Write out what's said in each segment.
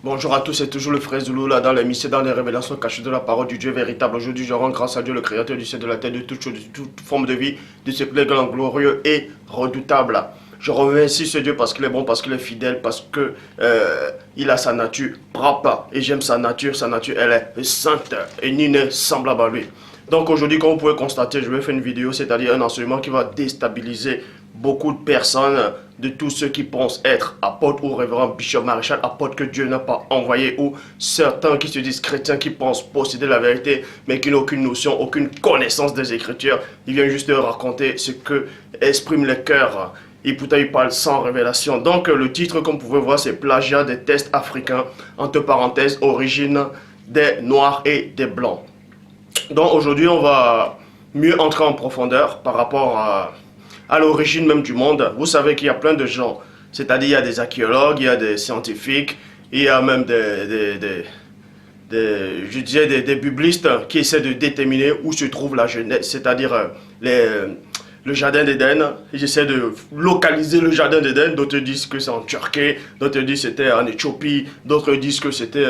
Bonjour à tous, c'est toujours le frère Zoulou là dans l'émission, dans les révélations cachées de la parole du Dieu véritable. Aujourd'hui, je rends grâce à Dieu, le créateur du ciel, de la terre, de toute chose, de toute forme de vie, de ce qu'il est grand, glorieux et redoutable. Je remercie ce Dieu parce qu'il est bon, parce qu'il est fidèle, parce que il a sa nature propre et j'aime sa nature elle est sainte et ni n'est semblable à lui. Donc aujourd'hui, comme vous pouvez constater, je vais faire une vidéo, c'est-à-dire un enseignement qui va déstabiliser beaucoup de personnes, de tous ceux qui pensent être apôtres ou révérend bishop maréchal, apôtres que Dieu n'a pas envoyé, ou certains qui se disent chrétiens, qui pensent posséder la vérité, mais qui n'ont aucune notion, aucune connaissance des Écritures. Ils viennent juste raconter ce que expriment les cœurs. Et pourtant, ils parlent sans révélation. Donc, le titre, comme vous pouvez voir, c'est plagiat des tests africains, entre parenthèses, origine des Noirs et des Blancs. Donc, aujourd'hui, on va mieux entrer en profondeur par rapport à l'origine même du monde. Vous savez qu'il y a plein de gens, c'est-à-dire il y a des archéologues, il y a des scientifiques, il y a même des biblistes qui essaient de déterminer où se trouve la Genèse, c'est-à-dire le jardin d'Éden. Ils essaient de localiser le jardin d'Éden. D'autres disent que c'est en Turquie, d'autres disent que c'était en Éthiopie, d'autres disent que c'était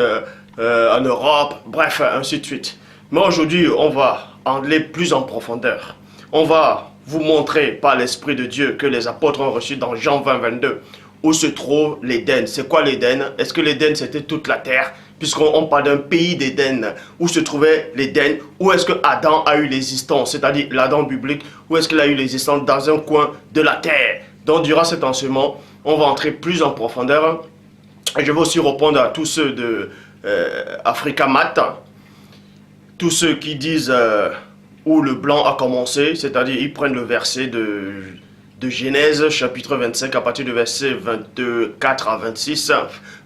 en Europe, bref, ainsi de suite. Mais aujourd'hui, on va aller plus en profondeur. On va vous montrer par l'Esprit de Dieu que les apôtres ont reçu dans Jean 20, 22, où se trouve l'Éden. C'est quoi l'Éden? Est-ce que l'Éden c'était toute la terre? Puisqu'on parle d'un pays d'Éden, où se trouvait l'Éden, où est-ce que Adam a eu l'existence, c'est-à-dire l'Adam biblique, où est-ce qu'il a eu l'existence dans un coin de la terre. Donc durant cet enseignement, on va entrer plus en profondeur. Et je vais aussi répondre à tous ceux de Africa Mat, tous ceux qui disent où le blanc a commencé, c'est-à-dire ils prennent le verset de Genèse chapitre 25 à partir du verset 24 à 26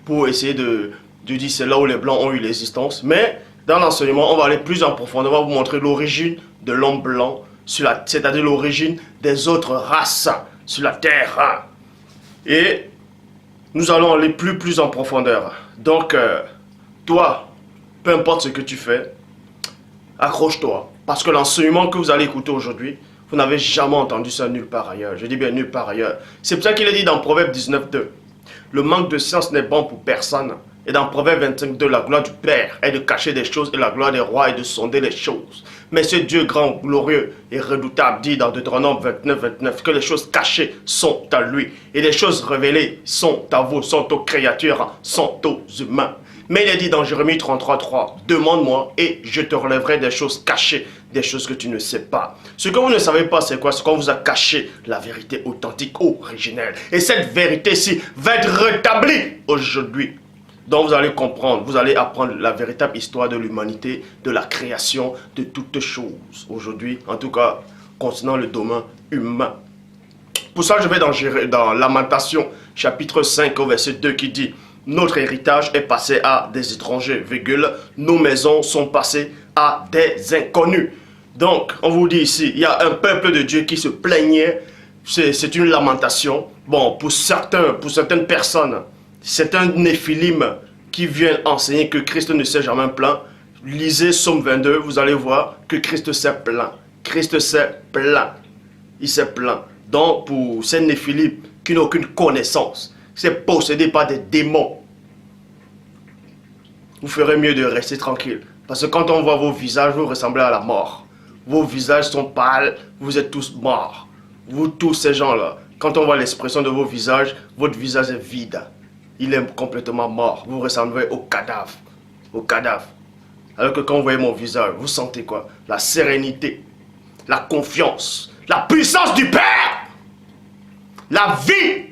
pour essayer de dire c'est là où les blancs ont eu l'existence. Mais dans l'enseignement, on va aller plus en profondeur, on va vous montrer l'origine de l'homme blanc, c'est-à-dire l'origine des autres races sur la terre. Et nous allons aller plus en profondeur. Donc, toi, peu importe ce que tu fais, accroche-toi. Parce que l'enseignement que vous allez écouter aujourd'hui, vous n'avez jamais entendu ça nulle part ailleurs. Je dis bien nulle part ailleurs. C'est pour ça qu'il est dit dans Proverbe 19.2. Le manque de science n'est bon pour personne. Et dans Proverbe 25.2, la gloire du Père est de cacher des choses et la gloire des rois est de sonder les choses. Mais ce Dieu grand, glorieux et redoutable dit dans Deutéronome 29.29 que les choses cachées sont à lui. Et les choses révélées sont à vous, sont aux créatures, sont aux humains. Mais il est dit dans Jérémie 33.3, demande-moi et je te relèverai des choses cachées, des choses que tu ne sais pas. Ce que vous ne savez pas, c'est quoi? C'est qu'on vous a caché la vérité authentique, originelle. Et cette vérité-ci va être rétablie aujourd'hui. Donc vous allez comprendre, vous allez apprendre la véritable histoire de l'humanité, de la création, de toutes choses. Aujourd'hui, en tout cas, concernant le domaine humain. Pour ça, je vais dans Lamentation, chapitre 5, au verset 2, qui dit « Notre héritage est passé à des étrangers, virgule, nos maisons sont passées à des inconnus. » Donc, on vous dit ici, il y a un peuple de Dieu qui se plaignait, c'est une lamentation. Bon, pour certaines personnes, c'est un néphilim qui vient enseigner que Christ ne s'est jamais plaint. Lisez Psaume 22, vous allez voir que Christ s'est plaint. Christ s'est plaint. Il s'est plaint. Donc, pour ces néphilim qui n'ont aucune connaissance, c'est possédé par des démons, vous ferez mieux de rester tranquille. Parce que quand on voit vos visages, vous ressemblez à la mort. Vos visages sont pâles, vous êtes tous morts. Vous tous ces gens-là, quand on voit l'expression de vos visages, votre visage est vide. Il est complètement mort. Vous ressemblez au cadavre. Au cadavre. Alors que quand vous voyez mon visage, vous sentez quoi? La sérénité, la confiance, la puissance du Père, la vie.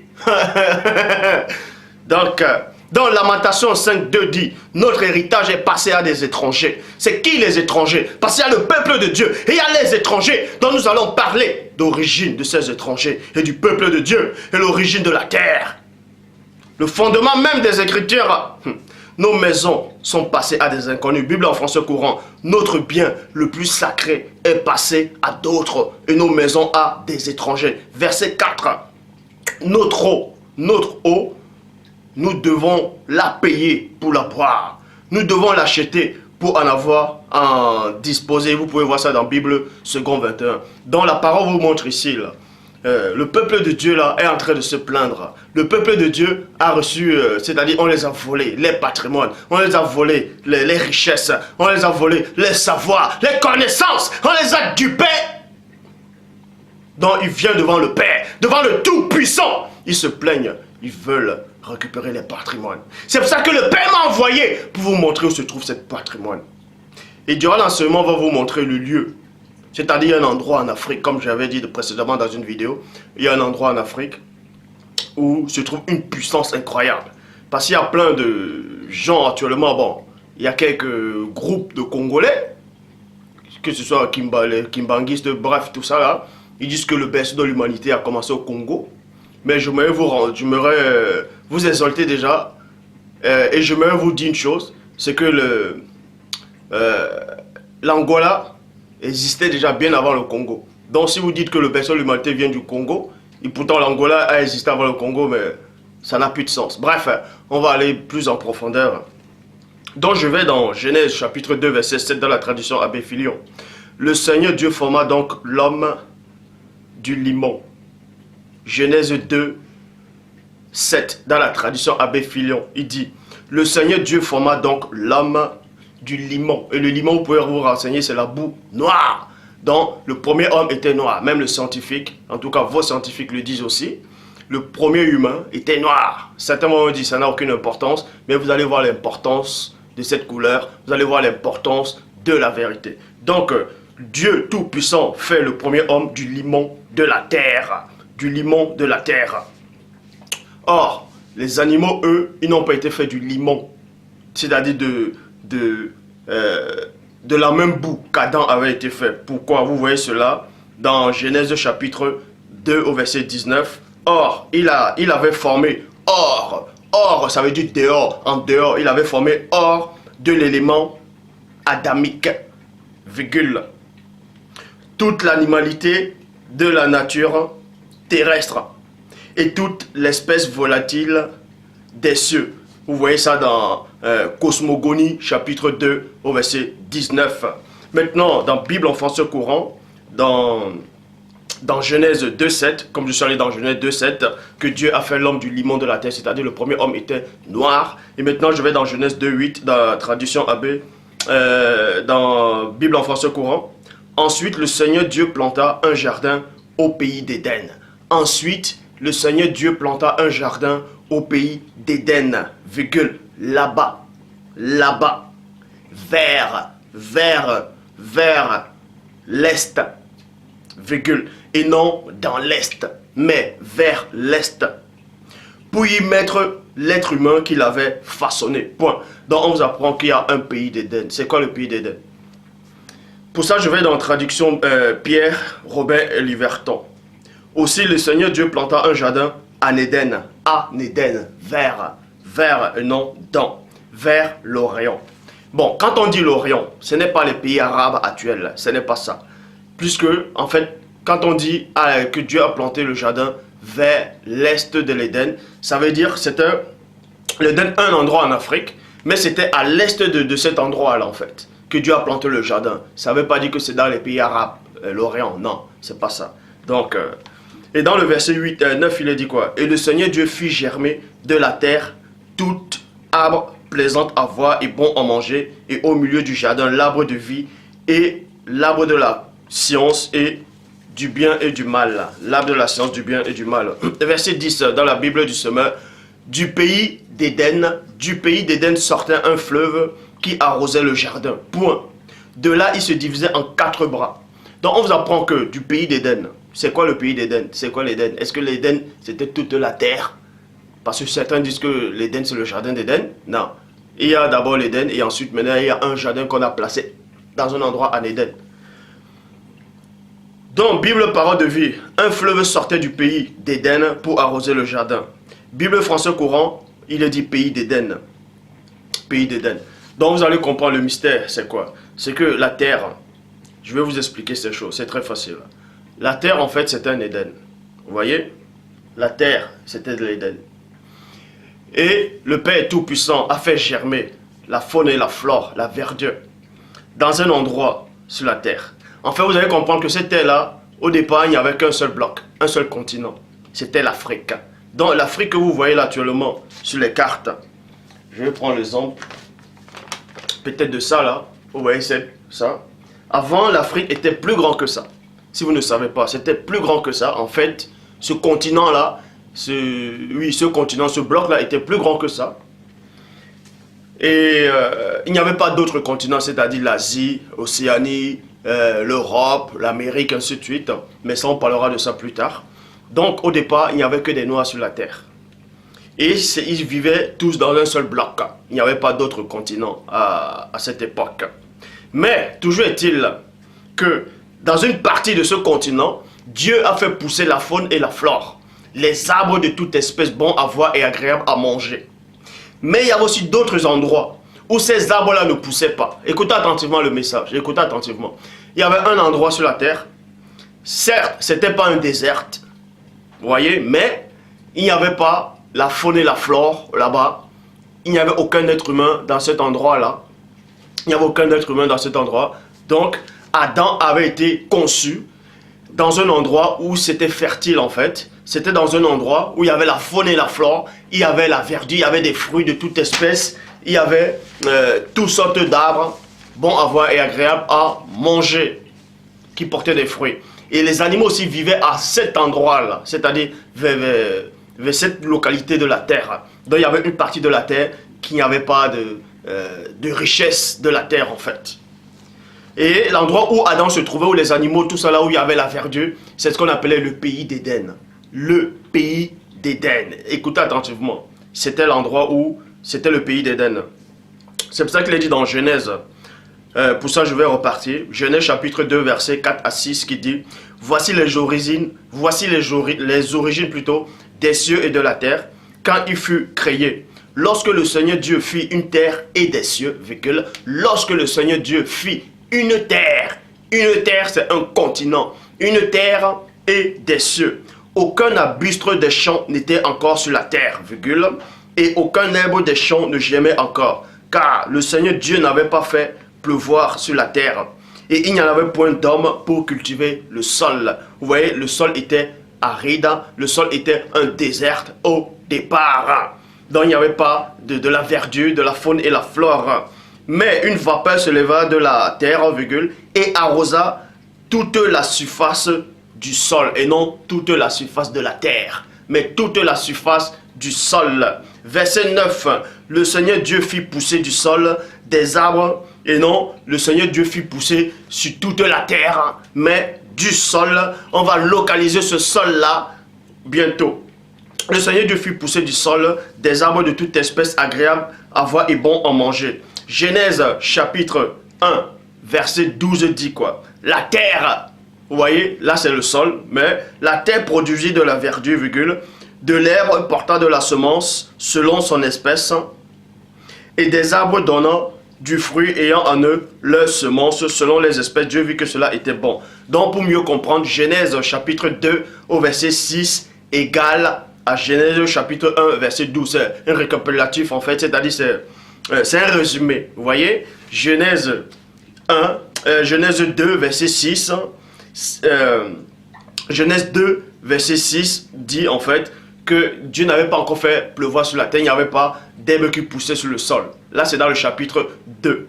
Donc, dans Lamentation 5.2 dit, notre héritage est passé à des étrangers. C'est qui les étrangers? Parce qu'il y a le peuple de Dieu et il y a les étrangers dont nous allons parler d'origine de ces étrangers et du peuple de Dieu et l'origine de la terre. Le fondement même des Écritures. Nos maisons sont passées à des inconnus. Bible en français courant. Notre bien le plus sacré est passé à d'autres et nos maisons à des étrangers. Verset 4. Notre eau, nous devons la payer pour la boire. Nous devons l'acheter pour en avoir en disposer. Vous pouvez voir ça dans Bible 2 21. Dans la parole vous montre ici, là, le peuple de Dieu là est en train de se plaindre. Le peuple de Dieu a reçu, c'est-à-dire on les a volés, les patrimoines, on les a volés, les richesses, on les a volés, les savoirs, les connaissances, on les a dupés. Donc ils viennent devant le Père, devant le Tout-Puissant. Ils se plaignent, ils veulent récupérer les patrimoines. C'est pour ça que le Père m'a envoyé pour vous montrer où se trouve ce patrimoine. Et durant l'enseignement, on va vous montrer le lieu. C'est-à-dire un endroit en Afrique, comme j'avais dit précédemment dans une vidéo, il y a un endroit en Afrique où se trouve une puissance incroyable. Parce qu'il y a plein de gens actuellement, bon, il y a quelques groupes de Congolais, que ce soit les Kimbanguistes, bref, tout ça là, ils disent que le berceau de l'humanité a commencé au Congo. Mais j'aimerais vous exalter déjà, et j'aimerais vous dire une chose, c'est que l'Angola existait déjà bien avant le Congo. Donc si vous dites que le berceau de l'humanité vient du Congo, et pourtant l'Angola a existé avant le Congo, mais ça n'a plus de sens. Bref, on va aller plus en profondeur. Donc je vais dans Genèse chapitre 2 verset 7 dans la tradition Abbé Filion. Le Seigneur Dieu forma donc l'homme du limon. Genèse 2, 7 dans la tradition Abbé Filion. Il dit, le Seigneur Dieu forma donc l'homme du limon. Et le limon, vous pouvez vous renseigner, c'est la boue noire. Donc, le premier homme était noir. Même le scientifique, en tout cas vos scientifiques le disent aussi, le premier humain était noir. Certains vont dire ça n'a aucune importance, mais vous allez voir l'importance de cette couleur. Vous allez voir l'importance de la vérité. Donc, Dieu Tout-Puissant fait le premier homme du limon de la terre. Du limon de la terre. Or, les animaux, eux, ils n'ont pas été faits du limon. C'est-à-dire de la même boue qu'Adam avait été fait. Pourquoi? Vous voyez cela dans Genèse chapitre 2 au verset 19. Or, il avait formé or, ça veut dire dehors, en dehors, il avait formé or de l'élément adamique, virgule. Toute l'animalité de la nature terrestre et toute l'espèce volatile des cieux. Vous voyez ça dans Cosmogonie, chapitre 2, au verset 19. Maintenant, dans Bible en français courant, dans Genèse 2.7, comme je suis allé dans Genèse 2.7, que Dieu a fait l'homme du limon de la terre, c'est-à-dire le premier homme était noir. Et maintenant, je vais dans Genèse 2.8, dans la traduction Abbé, dans Bible en français courant. Ensuite, le Seigneur Dieu planta un jardin au pays d'Éden. Ensuite, le Seigneur Dieu planta un jardin au pays d'Éden, virgule, là-bas, vers l'est, virgule, et non dans l'est, mais vers l'est, pour y mettre l'être humain qu'il avait façonné, point. Donc on vous apprend qu'il y a un pays d'Éden. C'est quoi le pays d'Éden? Pour ça, je vais dans la traduction Pierre, Robin et Liverton. Aussi, le Seigneur Dieu planta un jardin en Éden, vers, non, dans, vers l'Orient. Bon, quand on dit l'Orient, ce n'est pas les pays arabes actuels, ce n'est pas ça. Puisque, en fait, quand on dit que Dieu a planté le jardin vers l'est de l'Éden, ça veut dire que c'était l'Éden, un endroit en Afrique, mais c'était à l'est de cet endroit-là, en fait, que Dieu a planté le jardin. Ça ne veut pas dire que c'est dans les pays arabes, l'Orient, non, c'est pas ça. Donc, et dans le verset 8, 9, il est dit quoi? Et le Seigneur Dieu fit germer de la terre tout arbre plaisant à voir et bon à manger, et au milieu du jardin l'arbre de vie et l'arbre de la science et du bien et du mal. L'arbre de la science, du bien et du mal. Verset 10, dans la Bible du Semeur, du pays d'Éden sortait un fleuve qui arrosait le jardin. Point. De là, il se divisait en 4 bras. Donc, on vous apprend que du pays d'Éden, c'est quoi le pays d'Éden? C'est quoi l'Éden? Est-ce que l'Éden, c'était toute la terre? Parce que certains disent que l'Éden, c'est le jardin d'Éden. Non. Il y a d'abord l'Éden et ensuite, maintenant, il y a un jardin qu'on a placé dans un endroit en Éden. Donc, Bible, parole de vie, un fleuve sortait du pays d'Éden pour arroser le jardin. Bible français courant, il est dit pays d'Éden. Pays d'Éden. Donc, vous allez comprendre le mystère, c'est quoi? C'est que la terre, je vais vous expliquer ces choses, c'est très facile. La terre, en fait, c'était un Éden. Vous voyez? La terre, c'était de l'Éden. Et le Père Tout-Puissant a fait germer la faune et la flore, la verdure, dans un endroit sur la terre. En fait, vous allez comprendre que cette terre-là, au départ, il n'y avait qu'un seul bloc, un seul continent. C'était l'Afrique. Donc l'Afrique que vous voyez là actuellement sur les cartes, je vais prendre l'exemple peut-être de ça là. Vous voyez ça. Avant, l'Afrique était plus grand que ça. Si vous ne savez pas, c'était plus grand que ça. En fait, ce continent-là, ce continent, ce bloc-là était plus grand que ça. Et il n'y avait pas d'autres continents, c'est-à-dire l'Asie, l'Océanie, l'Europe, l'Amérique, ainsi de suite. Mais ça, on parlera de ça plus tard. Donc, au départ, il n'y avait que des Noirs sur la Terre. Et ils vivaient tous dans un seul bloc. Il n'y avait pas d'autres continents à cette époque. Mais, toujours est-il que dans une partie de ce continent, Dieu a fait pousser la faune et la flore. Les arbres de toute espèce bons à voir et agréables à manger. Mais il y avait aussi d'autres endroits où ces arbres-là ne poussaient pas. Écoutez attentivement le message, écoutez attentivement. Il y avait un endroit sur la terre, certes, ce n'était pas un désert, vous voyez, mais il n'y avait pas la faune et la flore là-bas. Il n'y avait aucun être humain dans cet endroit-là. Il n'y avait aucun être humain dans cet endroit. Donc, Adam avait été conçu dans un endroit où c'était fertile en fait. C'était dans un endroit où il y avait la faune et la flore, il y avait la verdure, il y avait des fruits de toute espèce, il y avait toutes sortes d'arbres, bons à voir et agréables à manger, qui portaient des fruits. Et les animaux aussi vivaient à cet endroit-là, c'est-à-dire vers cette localité de la terre. Donc il y avait une partie de la terre qui n'avait pas de richesse de la terre en fait. Et l'endroit où Adam se trouvait, où les animaux, tout ça là où il y avait la verdure, c'est ce qu'on appelait le pays d'Éden. Le pays d'Éden. Écoutez attentivement. C'était l'endroit où c'était le pays d'Éden. C'est pour ça qu'il est dit dans Genèse. Pour ça, je vais repartir. Genèse chapitre 2, versets 4 à 6 qui dit: voici les origines plutôt des cieux et de la terre quand il fut créé. Lorsque le Seigneur Dieu fit une terre et des cieux, lorsque le Seigneur Dieu fit une terre c'est un continent, une terre et des cieux. Aucun arbustre des champs n'était encore sur la terre, et aucun herbe des champs ne germait encore, car le Seigneur Dieu n'avait pas fait pleuvoir sur la terre, et il n'y en avait point d'homme pour cultiver le sol. Vous voyez, le sol était aride, le sol était un désert au départ. Donc il n'y avait pas de la verdure, de la faune et la flore. Mais une vapeur se leva de la terre, et arrosa toute la surface du sol, et non toute la surface de la terre, mais toute la surface du sol. Verset 9, le Seigneur Dieu fit pousser du sol des arbres, et non, le Seigneur Dieu fit pousser sur toute la terre, mais du sol. On va localiser ce sol-là bientôt. Le Seigneur Dieu fit pousser du sol des arbres de toute espèce agréables à voir et bons à manger. Genèse chapitre 1, verset 12 dit quoi? La terre, vous voyez, là c'est le sol, mais la terre produisit de la verdure, de l'herbe portant de la semence selon son espèce, et des arbres donnant du fruit ayant en eux leur semence selon les espèces. Dieu vit que cela était bon. Donc pour mieux comprendre, Genèse chapitre 2 au verset 6 égale à Genèse chapitre 1 verset 12. C'est un récapitulatif en fait, c'est-à-dire c'est un résumé. Vous voyez, Genèse 2 verset 6, Genèse 2 verset 6 dit en fait que Dieu n'avait pas encore fait pleuvoir sur la terre, il n'y avait pas d'herbe qui poussait sur le sol. Là, c'est dans le chapitre 2.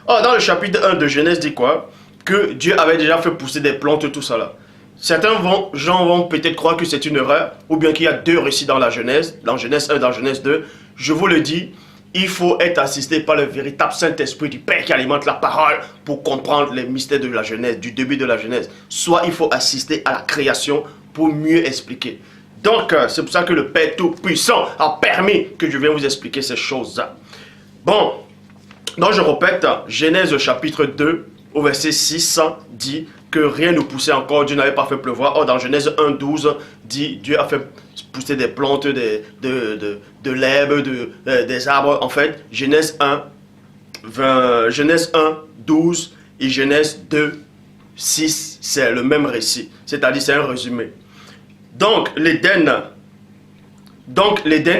Or, dans le chapitre 1 de Genèse, dit quoi? Que Dieu avait déjà fait pousser des plantes, tout ça là. Certains gens vont peut-être croire que c'est une erreur, ou bien qu'il y a deux récits dans la Genèse, dans Genèse 1 et dans Genèse 2. Je vous le dis, il faut être assisté par le véritable Saint-Esprit du Père qui alimente la parole pour comprendre les mystères de la Genèse, du début de la Genèse. Soit il faut assister à la création pour mieux expliquer. Donc, c'est pour ça que le Père Tout-Puissant a permis que je vienne vous expliquer ces choses. Bon, donc je répète, Genèse chapitre 2, au verset 6, dit que rien ne poussait encore, Dieu n'avait pas fait pleuvoir. Or, dans Genèse 1, 12, dit Dieu a fait pousser des plantes, de l'herbe, des arbres. En fait, Genèse 1, 12 et Genèse 2, 6, c'est le même récit. C'est-à-dire, c'est un résumé. Donc, l'Éden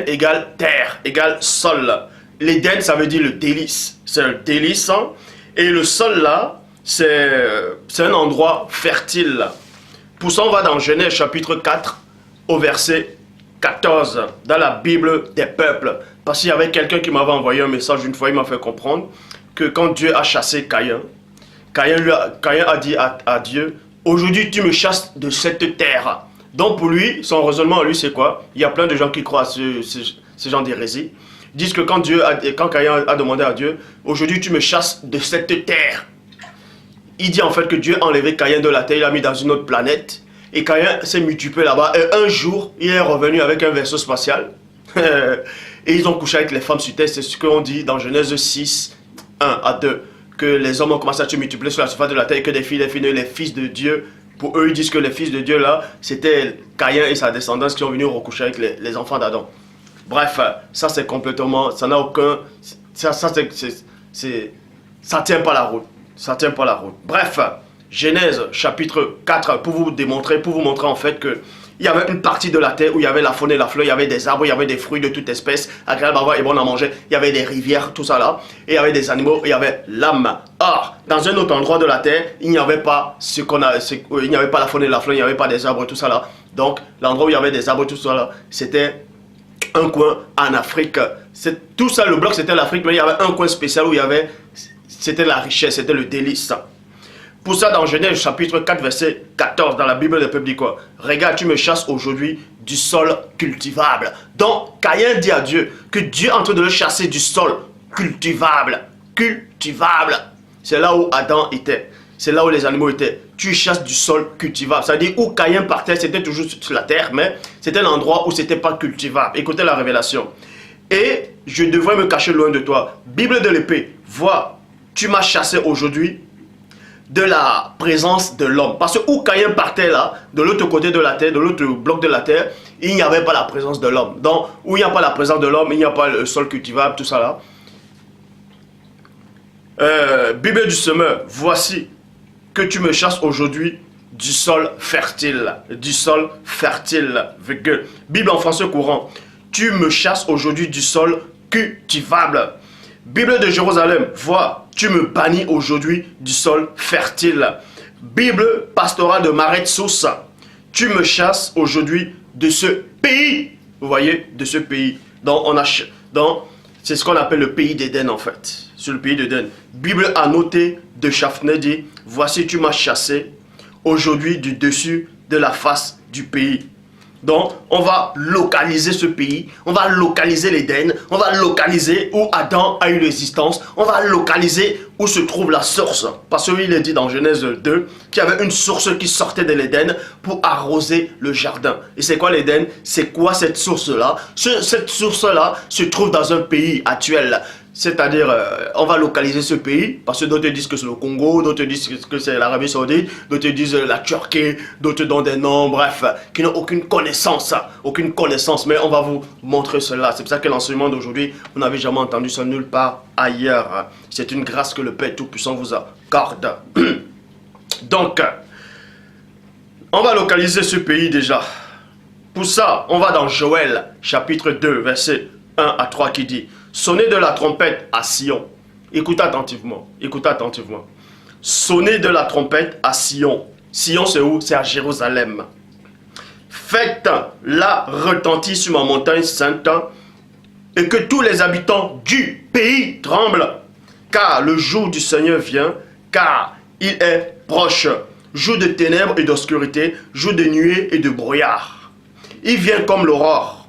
égale terre, égale sol. L'Éden, ça veut dire le délice. C'est un délice. Et le sol, là, c'est un endroit fertile Pour ça, on va dans Genèse chapitre 4 au verset 14, dans la Bible des peuples. Parce qu'il y avait quelqu'un qui m'avait envoyé un message une fois, il m'a fait comprendre que quand Dieu a chassé Caïn, Caïn a dit à Dieu, aujourd'hui tu me chasses de cette terre. Donc pour lui, son raisonnement à lui c'est quoi? Il y a plein de gens qui croient à ce genre d'hérésie. Ils disent que quand Caïn a demandé à Dieu, aujourd'hui tu me chasses de cette terre. Il dit en fait que Dieu a enlevé Caïn de la terre, il l'a mis dans une autre planète. Et Caïn s'est multiplié là-bas. Et un jour, il est revenu avec un vaisseau spatial. Et ils ont couché avec les femmes sur terre. C'est ce qu'on dit dans Genèse 6, 1 à 2. Que les hommes ont commencé à se multiplier sur la surface de la terre. Et que des filles, les fils de Dieu. Pour eux, ils disent que les fils de Dieu là, c'était Caïn et sa descendance qui sont venus recoucher avec les enfants d'Adam. Bref, ça c'est complètement... Ça n'a aucun... Ça tient pas la route. Ça tient pas la route. Bref, Genèse chapitre 4 pour vous montrer en fait que il y avait une partie de la terre où il y avait la faune et la fleur, il y avait des arbres, il y avait des fruits de toute espèce, agréable à voir et bon à manger, il y avait des rivières, tout ça là, et il y avait des animaux, il y avait l'âme. Or, dans un autre endroit de la terre, il n'y avait pas il n'y avait pas la faune et la fleur, il n'y avait pas des arbres, tout ça là. Donc, l'endroit où il y avait des arbres, tout ça là, c'était un coin en Afrique. Tout ça, le bloc c'était l'Afrique, mais il y avait un coin spécial où il y avait, c'était la richesse, c'était le délice. Pour ça, dans Genèse chapitre 4, verset 14, dans la Bible des peuples, dit quoi? Regarde, tu me chasses aujourd'hui du sol cultivable. Donc, Caïn dit à Dieu que Dieu est en train de le chasser du sol cultivable. Cultivable. C'est là où Adam était. C'est là où les animaux étaient. Tu chasses du sol cultivable. C'est-à-dire où Caïn partait, c'était toujours sur la terre, mais c'était l'endroit où c'était pas cultivable. Écoutez la révélation. Et je devrais me cacher loin de toi. Bible de l'épée. Vois, tu m'as chassé aujourd'hui de la présence de l'homme. Parce que où Caïn partait là, de l'autre côté de la terre, de l'autre bloc de la terre, il n'y avait pas la présence de l'homme. Donc, où il n'y a pas la présence de l'homme, il n'y a pas le sol cultivable, tout ça là. Bible du semeur, voici que tu me chasses aujourd'hui du sol fertile. Du sol fertile, virgule. Bible en français courant, tu me chasses aujourd'hui du sol cultivable. Bible de Jérusalem, vois, tu me bannis aujourd'hui du sol fertile. Bible pastorale de Marais Sousa, tu me chasses aujourd'hui de ce pays. Vous voyez, de ce pays. C'est ce qu'on appelle le pays d'Éden en fait. Sur le pays d'Éden. Bible annotée de Chaffné dit, voici tu m'as chassé aujourd'hui du dessus de la face du pays. Donc, on va localiser ce pays, on va localiser l'Éden, on va localiser où Adam a eu l'existence, on va localiser où se trouve la source. Parce qu'il est dit dans Genèse 2 qu'il y avait une source qui sortait de l'Éden pour arroser le jardin. Et c'est quoi l'Éden? C'est quoi cette source-là? Cette source-là se trouve dans un pays actuel. C'est-à-dire, on va localiser ce pays, parce que d'autres disent que c'est le Congo, d'autres disent que c'est l'Arabie Saoudite, d'autres disent la Turquie, d'autres donnent des noms, bref, qui n'ont aucune connaissance, mais on va vous montrer cela. C'est pour ça que l'enseignement d'aujourd'hui, vous n'avez jamais entendu ça nulle part ailleurs. C'est une grâce que le Père Tout-Puissant vous accorde. Donc, on va localiser ce pays déjà. Pour ça, on va dans Joël, chapitre 2, verset 1 à 3 qui dit: sonnez de la trompette à Sion. Écoutez attentivement. Écoutez attentivement. Sonnez de la trompette à Sion. Sion, c'est où? C'est à Jérusalem. Faites-la retentir sur ma montagne sainte et que tous les habitants du pays tremblent. Car le jour du Seigneur vient, car il est proche. Jour de ténèbres et d'obscurité, jour de nuée et de brouillard. Il vient comme l'aurore,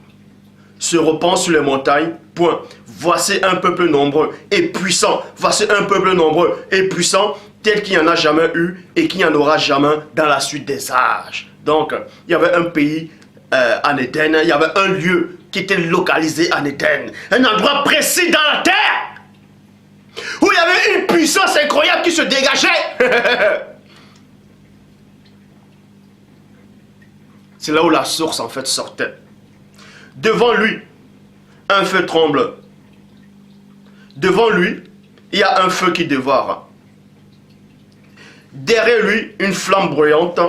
se repent sur les montagnes. Point. Voici un peuple nombreux et puissant. Voici un peuple nombreux et puissant, tel qu'il n'y en a jamais eu et qu'il n'y en aura jamais dans la suite des âges. Donc, il y avait un pays en Éden, il y avait un lieu qui était localisé en Éden. Un endroit précis dans la terre où il y avait une puissance incroyable qui se dégageait. C'est là où la source en fait sortait. Devant lui, un feu tremble. Devant lui, il y a un feu qui dévore. Derrière lui, une flamme bruyante.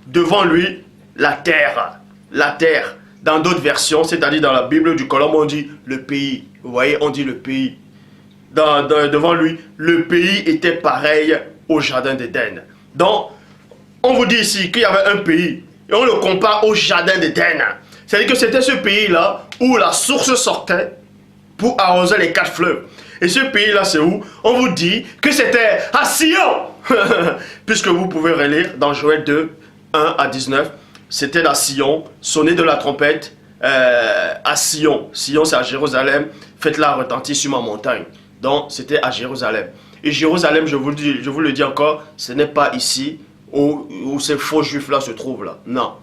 Devant lui, la terre. La terre. Dans d'autres versions, c'est-à-dire dans la Bible du Colombe, on dit le pays. Vous voyez, on dit le pays. Devant lui, le pays était pareil au jardin d'Éden. Donc, on vous dit ici qu'il y avait un pays, et on le compare au jardin d'Éden. C'est-à-dire que c'était ce pays-là où la source sortait pour arroser les 4 fleuves. Et ce pays-là, c'est où? On vous dit que c'était à Sion. Puisque vous pouvez relire dans Joël 2, 1 à 19. C'était à Sion, sonnez de la trompette à Sion. Sion, c'est à Jérusalem. Faites-la retentir sur ma montagne. Donc, c'était à Jérusalem. Et Jérusalem, je vous le dis encore, ce n'est pas ici où ces faux juifs-là se trouvent là. Non.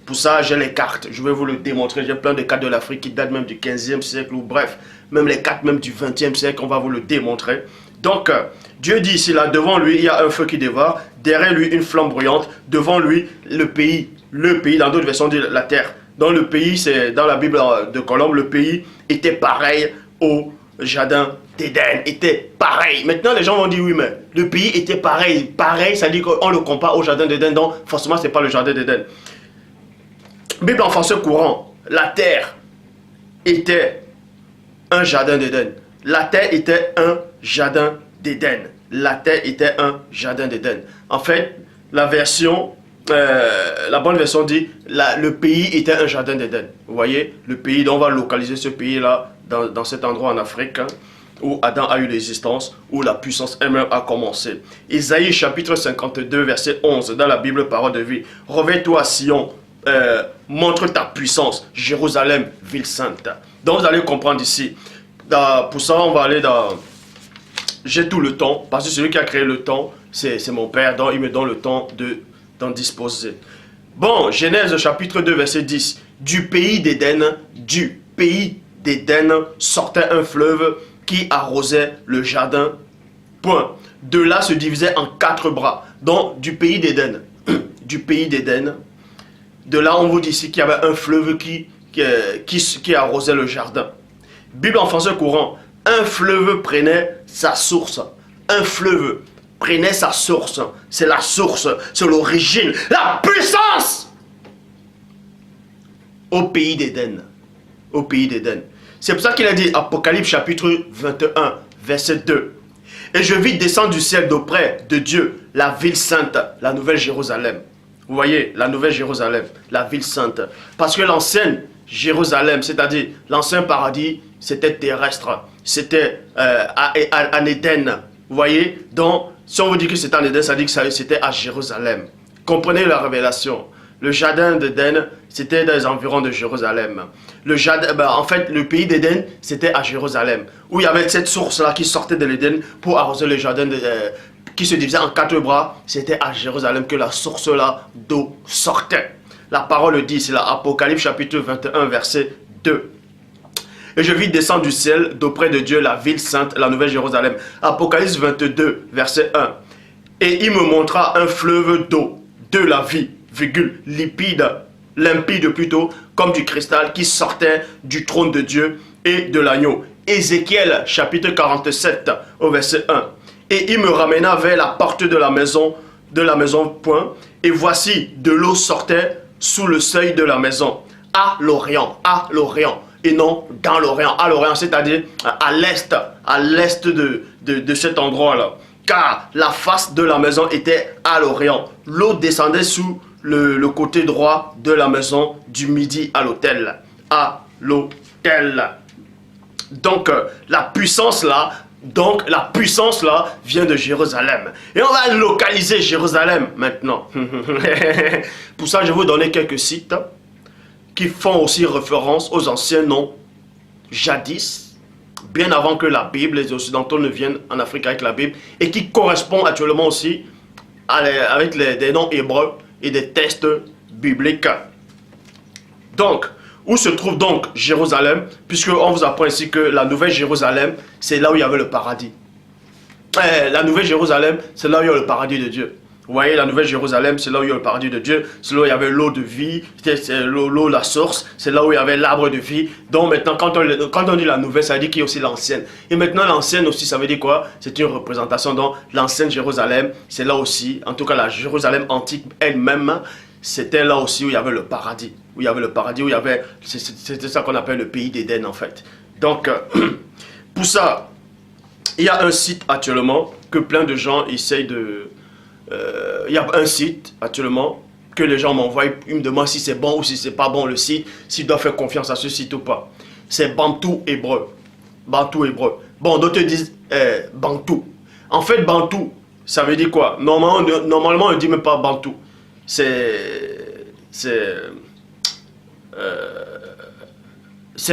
Pour ça, j'ai les cartes. Je vais vous le démontrer. J'ai plein de cartes de l'Afrique qui datent même du 15e siècle ou bref, même les cartes même du 20e siècle, on va vous le démontrer. Donc, Dieu dit ici, là, devant lui, il y a un feu qui dévore. Derrière lui, une flamme brûlante. Devant lui, le pays, dans d'autres versions, dit la terre. Dans le pays, c'est dans la Bible de Colombe, le pays était pareil au jardin d'Éden, était pareil. Maintenant, les gens vont dire, oui, mais le pays était pareil. Pareil, ça dit qu'on le compare au jardin d'Éden, donc forcément, ce n'est pas le jardin d'Éden. Bible en français courant, la terre était un jardin d'Éden. La terre était un jardin d'Éden. La terre était un jardin d'Éden. En fait, la bonne version dit, le pays était un jardin d'Éden. Vous voyez, le pays, donc on va localiser ce pays-là dans cet endroit en Afrique, hein, où Adam a eu l'existence, où la puissance elle-même a commencé. Isaïe chapitre 52, verset 11, dans la Bible Parole de vie. Réveille-toi, Sion, montre ta puissance, Jérusalem, ville sainte. Donc vous allez comprendre ici. Pour ça, on va aller dans... J'ai tout le temps, parce que celui qui a créé le temps, c'est mon Père, donc il me donne le temps d'en disposer. Bon, Genèse chapitre 2, verset 10. Du pays d'Éden sortait un fleuve qui arrosait le jardin. Point. De là se divisait en 4 bras. Donc, du pays d'Éden. Du pays d'Éden. De là, on vous dit ici qu'il y avait un fleuve qui arrosait le jardin. Bible en français courant. Un fleuve prenait sa source. Un fleuve prenait sa source. C'est la source, c'est l'origine, la puissance au pays d'Éden. Au pays d'Éden. C'est pour ça qu'il a dit, Apocalypse chapitre 21, verset 2. Et je vis descendre du ciel d'auprès de Dieu, la ville sainte, la nouvelle Jérusalem. Vous voyez, la nouvelle Jérusalem, la ville sainte. Parce que l'ancienne Jérusalem, c'est-à-dire l'ancien paradis, c'était terrestre. C'était en Éden. Vous voyez, donc, si on vous dit que c'était en Éden, ça dit que c'était à Jérusalem. Comprenez la révélation. Le jardin d'Éden, c'était dans les environs de Jérusalem. En fait, le pays d'Éden, c'était à Jérusalem. Où il y avait cette source-là qui sortait de l'Éden pour arroser le jardin qui se divisait en 4 bras. C'était à Jérusalem que la source-là d'eau sortait. La parole le dit, c'est l'Apocalypse chapitre 21, verset 2. Et je vis descendre du ciel d'auprès de Dieu la ville sainte, la nouvelle Jérusalem. Apocalypse 22, verset 1. Et il me montra un fleuve d'eau, de la vie, limpide plutôt, comme du cristal qui sortait du trône de Dieu et de l'agneau. Ézéchiel chapitre 47 au verset 1. Et il me ramena vers la porte de la maison, point, et voici de l'eau sortait sous le seuil de la maison, à l'Orient, et non dans l'Orient, à l'Orient, c'est-à-dire à l'est de cet endroit-là. Car la face de la maison était à l'Orient. L'eau descendait sous le côté droit de la maison du midi à l'autel. À l'autel. Donc, la puissance là vient de Jérusalem. Et on va localiser Jérusalem maintenant. Pour ça, je vais vous donner quelques sites qui font aussi référence aux anciens noms jadis, bien avant que la Bible, les Occidentaux ne viennent en Afrique avec la Bible, et qui correspondent actuellement aussi avec des noms hébreux et des textes bibliques. Donc, où se trouve donc Jérusalem? Puisqu'on vous apprend ici que la nouvelle Jérusalem, c'est là où il y avait le paradis. La nouvelle Jérusalem, c'est là où il y a le paradis de Dieu. Vous voyez, la nouvelle Jérusalem, c'est là où il y a le paradis de Dieu. C'est là où il y avait l'eau de vie, c'est l'eau, la source. C'est là où il y avait l'arbre de vie. Donc maintenant, quand on dit la nouvelle, ça veut dire qu'il y a aussi l'ancienne. Et maintenant, l'ancienne aussi, ça veut dire quoi? C'est une représentation. Donc l'ancienne Jérusalem, c'est là aussi, en tout cas la Jérusalem antique elle-même, c'était là aussi où il y avait le paradis. Où il y avait le paradis, où il y avait... C'était ça qu'on appelle le pays d'Éden en fait. Donc, pour ça, il y a un site actuellement que plein de gens essayent il y a un site actuellement que les gens m'envoient, ils me demandent si c'est bon ou si c'est pas bon le site, s'ils doivent faire confiance à ce site ou pas. C'est Bantou Hébreu. Bantou Hébreu. Bon, d'autres disent Bantou. En fait, Bantou, ça veut dire quoi? Normalement, on ne dit même pas Bantou. C'est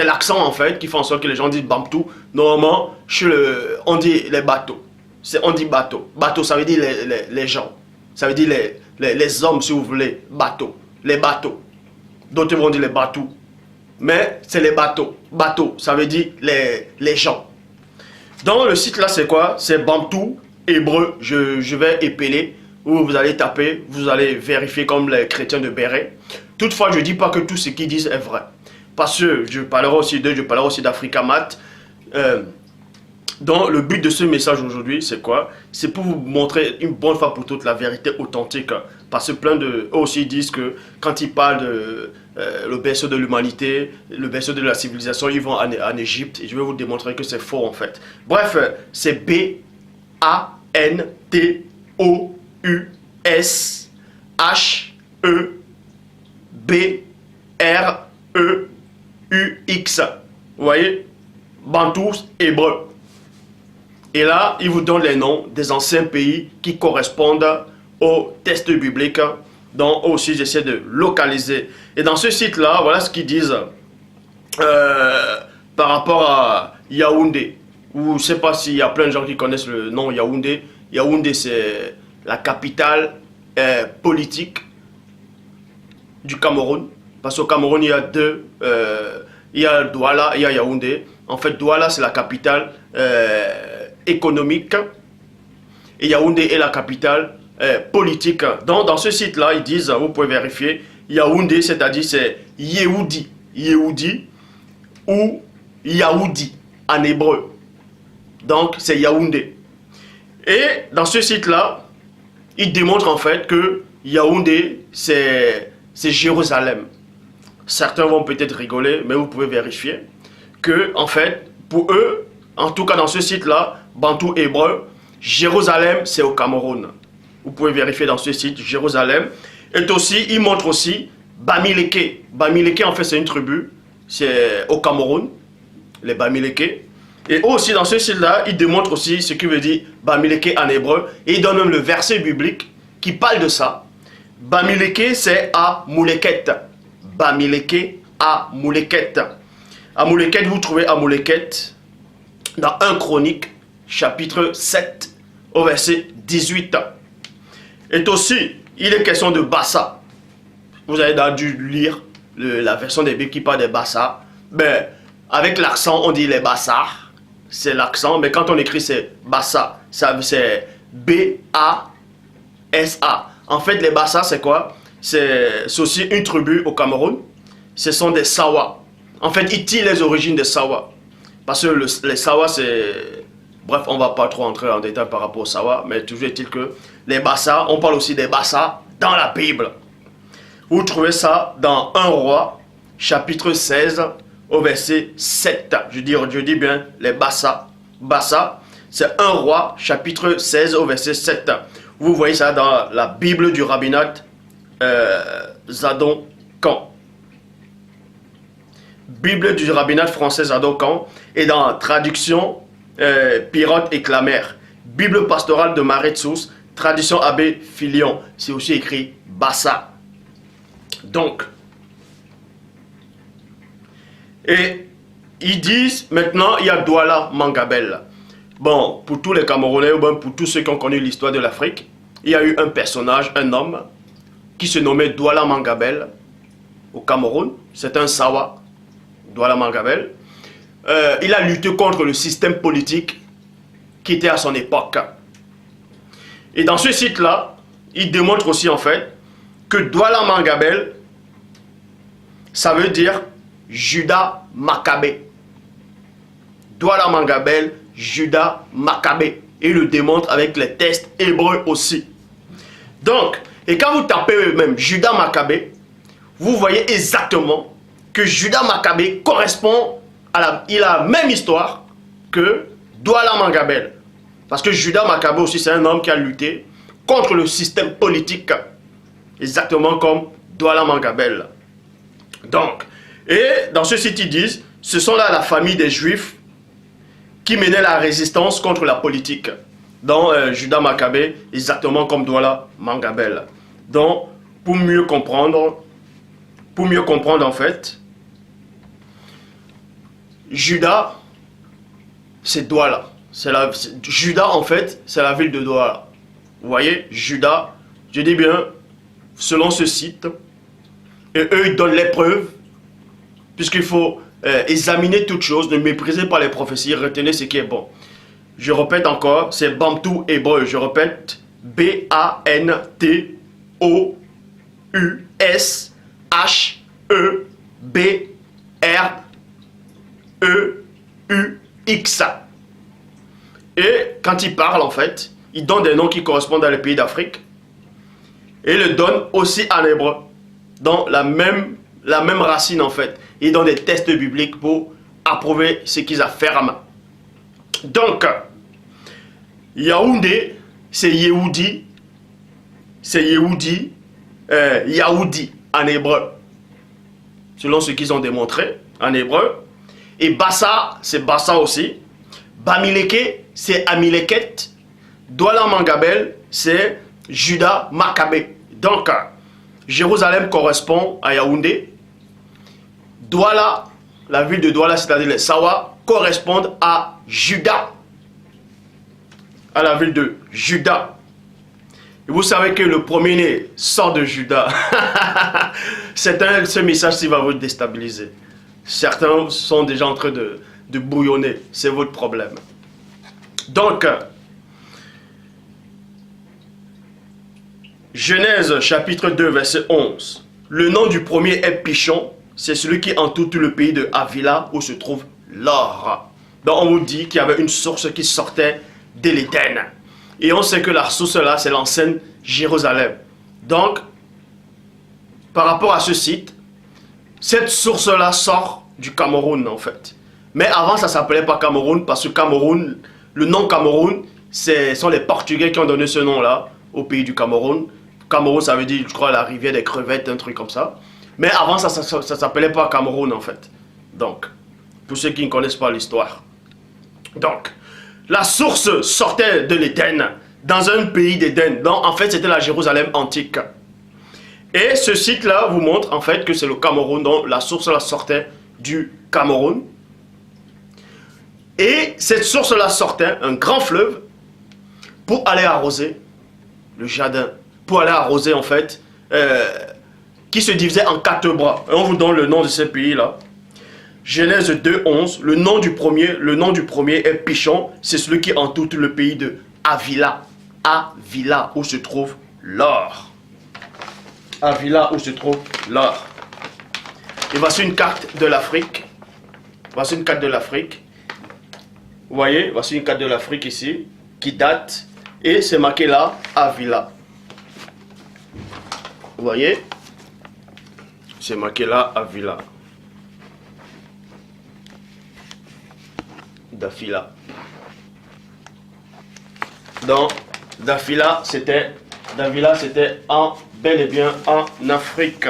l'accent en fait qui fait en sorte que les gens disent Bantou. Normalement, on dit les bateaux. On dit bateau. Bateau, ça veut dire les gens. Ça veut dire les hommes, si vous voulez. Bateau. Les bateaux. D'autres vont dire les bateaux. Mais c'est les bateaux. Bateau, ça veut dire les gens. Donc le site là, c'est quoi? C'est Bantou Hébreu. Je vais épeler. Où vous allez taper, vous allez vérifier comme les chrétiens de Béret. Toutefois, je ne dis pas que tout ce qu'ils disent est vrai. Parce que je parlerai aussi d'eux, je parlerai aussi d'Africamat. Donc, le but de ce message aujourd'hui, c'est quoi? C'est pour vous montrer une bonne fois pour toutes la vérité authentique. Parce que plein de eux aussi disent que quand ils parlent de le berceau de l'humanité, le berceau de la civilisation, ils vont en Égypte. Et je vais vous démontrer que c'est faux en fait. Bref, c'est B-A-N-T-O-U-S-H-E-B-R-E-U-X. Vous voyez? Bantou Hébreu. Et là, il vous donne les noms des anciens pays qui correspondent au test biblique. Donc aussi, j'essaie de localiser. Et dans ce site-là, voilà ce qu'ils disent par rapport à Yaoundé. Ou je ne sais pas s'il y a plein de gens qui connaissent le nom Yaoundé. Yaoundé, c'est la capitale politique du Cameroun. Parce qu'au Cameroun, il y a deux. Il y a Douala, il y a Yaoundé. En fait, Douala, c'est la capitale économique. Et Yaoundé est la capitale politique. Donc, dans ce site-là, ils disent, vous pouvez vérifier, Yaoundé, c'est-à-dire c'est Yehoudi. Yehoudi ou Yaoudi en hébreu. Donc, c'est Yaoundé. Et dans ce site-là, ils démontrent en fait que Yaoundé, c'est Jérusalem. Certains vont peut-être rigoler, mais vous pouvez vérifier que, en fait, pour eux, en tout cas dans ce site-là, Bantou Hébreu, Jérusalem, c'est au Cameroun. Vous pouvez vérifier dans ce site, Jérusalem. Et aussi, ils montrent aussi Bamileke. Bamileke, en fait, c'est une tribu, c'est au Cameroun, les Bamileke. Et aussi, dans ce site-là, ils démontrent aussi ce qui veut dire Bamileke en hébreu. Et ils donnent même le verset biblique qui parle de ça. Bamileke, c'est à Mouleket. Bamileke à Mouleket. À Mouleket, vous trouvez à Mouleket dans 1 Chronique, chapitre 7, au verset 18. Et aussi, il est question de Bassa. Vous avez dû lire la version des Bibles qui parle des Bassa. Ben, avec l'accent, on dit les Bassars. C'est l'accent, mais quand on écrit, c'est Bassa. C'est B-A-S-A. En fait, les Bassa, c'est quoi? C'est aussi une tribu au Cameroun. Ce sont des Sawa. En fait, ils tirent les origines des Sawa. Parce que les Sawa, c'est... Bref, on ne va pas trop entrer en détail par rapport aux Sawa, mais toujours est-il que les Bassa, on parle aussi des Bassa dans la Bible. Vous trouvez ça dans 1 Roi, chapitre 16, au verset 7. Je dis bien les Bassa. Bassa, c'est 1 Roi, chapitre 16, au verset 7. Vous voyez ça dans la Bible du rabbinat Zadon-Kan. Bible du rabbinat français Zadon-Kan et dans la traduction Pirote et Clamère. Bible pastorale de Maretsus, traduction Abbé Filion. C'est aussi écrit Bassa. Donc, et ils disent maintenant il y a Douala Mangabel. Bon, pour tous les Camerounais ou bien pour tous ceux qui ont connu l'histoire de l'Afrique, il y a eu un personnage, un homme qui se nommait Douala Mangabel au Cameroun. C'est un Sawa, Douala Mangabel. Il a lutté contre le système politique qui était à son époque. Et dans ce site-là, il démontre aussi en fait que Douala Mangabel, ça veut dire Judas Maccabée. Douala Mangabel, Judas Maccabée. Et il le démontre avec les textes hébreux aussi. Donc, et quand vous tapez même Judas Maccabée, vous voyez exactement que Judas Maccabée correspond il a la même histoire que Douala Mangabel. Parce que Judas Maccabée aussi, c'est un homme qui a lutté contre le système politique, exactement comme Douala Mangabel. Donc, et dans ce site, ils disent, ce sont là la famille des Juifs qui menait la résistance contre la politique. Dans Judas Maccabée, exactement comme Douala Mangabel. Donc, pour mieux comprendre en fait, Judas, c'est Douala. Judas, en fait, c'est la ville de Douala. Vous voyez, Judas, je dis bien, selon ce site, et eux, ils donnent les preuves, puisqu'il faut examiner toutes choses, ne méprisez pas les prophéties, retenez ce qui est bon. Je répète encore, c'est Bantou hébreu, je répète, B-A-N-T-O-U-S-H-E-B-R-E-U-X. Et quand il parle, en fait, il donne des noms qui correspondent à les pays d'Afrique. Et il le donne aussi en hébreu, dans la même racine, en fait. Il donne des tests bibliques pour approuver ce qu'ils affirment. Donc, Yaoundé, c'est Yehudi, Yaoudi en hébreu, selon ce qu'ils ont démontré en hébreu. Et Bassa, c'est Bassa aussi. Bamileke, c'est Amileket. Douala Mangabel, c'est Judas Maccabée. Donc, Jérusalem correspond à Yaoundé. Douala, la ville de Douala, c'est-à-dire les Sawa, correspondent à Juda, à la ville de Juda. Et vous savez que le premier-né sort de Juda. Ce message-ci va vous déstabiliser. Certains sont déjà en train de bouillonner. C'est votre problème. Donc, Genèse chapitre 2, verset 11. Le nom du premier est Pichon. C'est celui qui entoure tout le pays de Havila où se trouve l'or. Donc on vous dit qu'il y avait une source qui sortait de l'Éden. Et on sait que la source là, c'est l'ancienne Jérusalem. Donc, par rapport à ce site, cette source là sort du Cameroun en fait. Mais avant ça ne s'appelait pas Cameroun parce que Cameroun, le nom Cameroun, ce sont les Portugais qui ont donné ce nom là au pays du Cameroun. Cameroun ça veut dire, je crois, la rivière des crevettes, un truc comme ça. Mais avant ça ne s'appelait pas Cameroun en fait. Donc, pour ceux qui ne connaissent pas l'histoire. Donc, la source sortait de l'Éden, dans un pays d'Éden. Donc, en fait, c'était la Jérusalem antique. Et ce site-là vous montre, en fait, que c'est le Cameroun. Donc, la source-là sortait du Cameroun. Et cette source-là sortait, un grand fleuve, pour aller arroser le jardin. Pour aller arroser, en fait, qui se divisait en 4 bras. Et on vous donne le nom de ce pays-là. Genèse 2, 11, le nom du premier est Pichon, c'est celui qui entoure tout le pays de Havila. Havila, où se trouve l'or. Havila, où se trouve l'or. Et voici une carte de l'Afrique. Voici une carte de l'Afrique. Vous voyez, voici une carte de l'Afrique ici, qui date, et c'est marqué là, Havila. Vous voyez, c'est marqué là, Havila. Dafila. Donc, Dafila, c'était bel et bien en Afrique.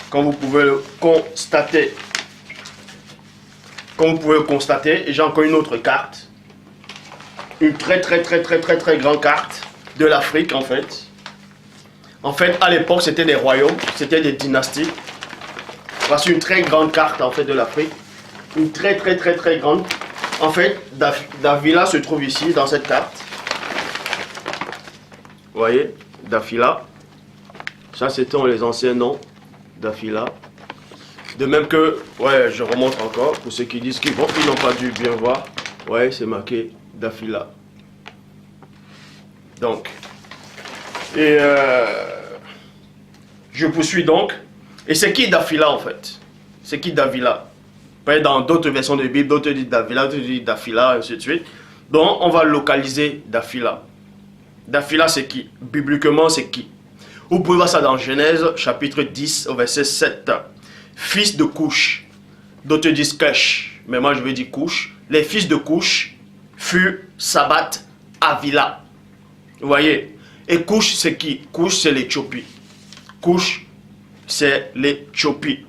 Comme vous pouvez le constater. Comme vous pouvez le constater, et j'ai encore une autre carte. Une très grande carte de l'Afrique en fait. En fait, à l'époque, c'était des royaumes, c'était des dynasties. Voici une très grande carte en fait de l'Afrique. Une très grande. En fait, Davila se trouve ici, dans cette carte. Vous voyez, Dafila. Ça, c'était les anciens noms, Dafila. De même que, ouais, je remonte encore, pour ceux qui disent qu'ils n'ont pas dû bien voir. Ouais, c'est marqué Dafila. Donc, et je poursuis donc. Et c'est qui Dafila en fait? C'est qui Davila? Dans d'autres versions de Bible, d'autres disent Davila, d'autres disent Dafila, ainsi de suite. Donc, on va localiser Dafila. Dafila, c'est qui? Bibliquement, c'est qui? Vous pouvez voir ça dans Genèse, chapitre 10, au verset 7. Fils de Couche. D'autres disent Kesh, mais moi je vais dire Couche. Les fils de Couche furent Sabat, Havila. Vous voyez? Et Couche, c'est qui? Couche, c'est l'Éthiopie. Couche, c'est l'Éthiopie.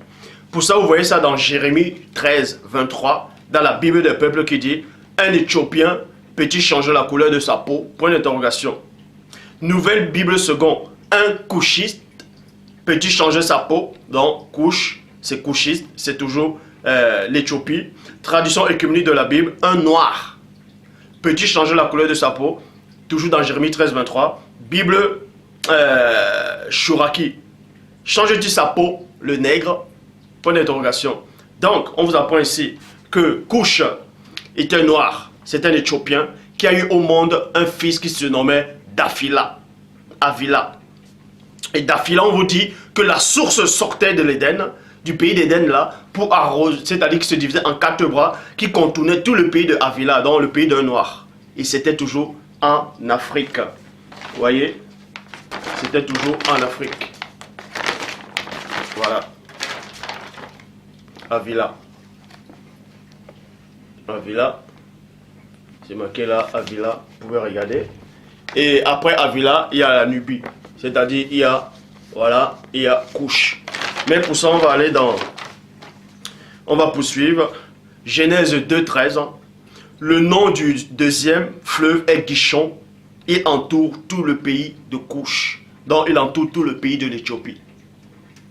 Pour ça, vous voyez ça dans Jérémie 13, 23, dans la Bible des peuples qui dit « Un Éthiopien peut-il changer la couleur de sa peau ?» Point d'interrogation. Nouvelle Bible seconde, un couchiste peut-il changer sa peau? Donc, couche, c'est couchiste, c'est toujours l'Éthiopie. Traduction œcuménique de la Bible, un noir peut-il changer la couleur de sa peau? Toujours dans Jérémie 13, 23. Bible Chouraki, change-t-il sa peau, le nègre? Point d'interrogation. Donc, on vous apprend ici que Couche est un noir, c'est un Éthiopien qui a eu au monde un fils qui se nommait Davila. Avila. Et Davila, on vous dit que la source sortait de l'Éden, du pays d'Éden là, pour arroser, c'est-à-dire qu'il se divisait en 4 bras, qui contournaient tout le pays de Avila, donc le pays d'un noir. Et c'était toujours en Afrique. Vous voyez? C'était toujours en Afrique. Voilà. Avila. Avila. C'est marqué là, Avila. Vous pouvez regarder. Et après Avila, il y a la Nubie. C'est-à-dire, il y a, voilà, il y a Couche. Mais pour ça, on va aller dans... On va poursuivre. Genèse 2, 13. Le nom du deuxième fleuve est Gishon. Il entoure tout le pays de Couche. Donc, il entoure tout le pays de l'Éthiopie.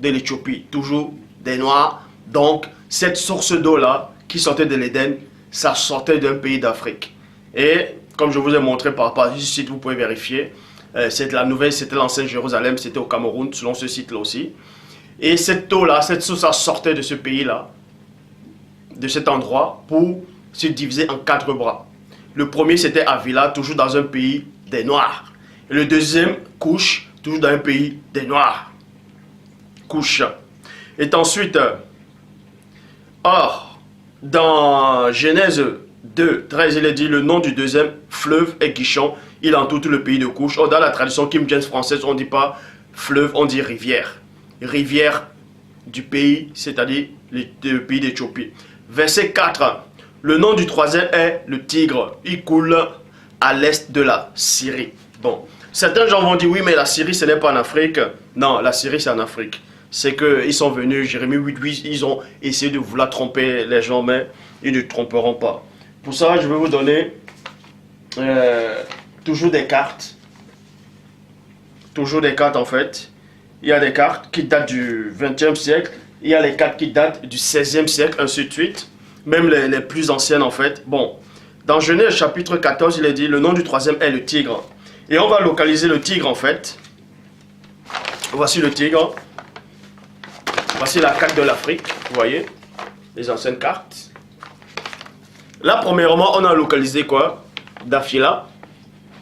De l'Éthiopie. Toujours des Noirs. Donc, cette source d'eau-là, qui sortait de l'Éden, ça sortait d'un pays d'Afrique. Et, comme je vous ai montré par rapport à ce site, vous pouvez vérifier. C'est la nouvelle, c'était l'ancienne Jérusalem, c'était au Cameroun, selon ce site-là aussi. Et cette eau-là, cette source, ça sortait de ce pays-là, de cet endroit, pour se diviser en 4 bras. Le premier, c'était Avila, toujours dans un pays des Noirs. Et le deuxième, Couche, toujours dans un pays des Noirs. Couche. Et ensuite, or, dans Genèse 2, 13, il est dit, le nom du deuxième fleuve est Gishon, il entoure tout le pays de Couche. Or, dans la tradition King James française, on ne dit pas fleuve, on dit rivière. Rivière du pays, c'est-à-dire le pays d'Éthiopie. Verset 4, le nom du troisième est le Tigre. Il coule à l'est de la Syrie. Bon, certains gens vont dire, oui, mais la Syrie, ce n'est pas en Afrique. Non, la Syrie, c'est en Afrique. C'est qu'ils sont venus, Jérémie 8, ils ont essayé de vouloir tromper les gens, mais ils ne tromperont pas. Pour ça, je vais vous donner toujours des cartes. Toujours des cartes, en fait. Il y a des cartes qui datent du 20e siècle. Il y a les cartes qui datent du 16e siècle, ainsi de suite. Même les plus anciennes, en fait. Bon, dans Genèse chapitre 14, il est dit, le nom du troisième est le tigre. Et on va localiser le tigre, en fait. Voici le tigre. Voici la carte de l'Afrique, vous voyez, les anciennes cartes. Là, premièrement, on a localisé quoi? Davila.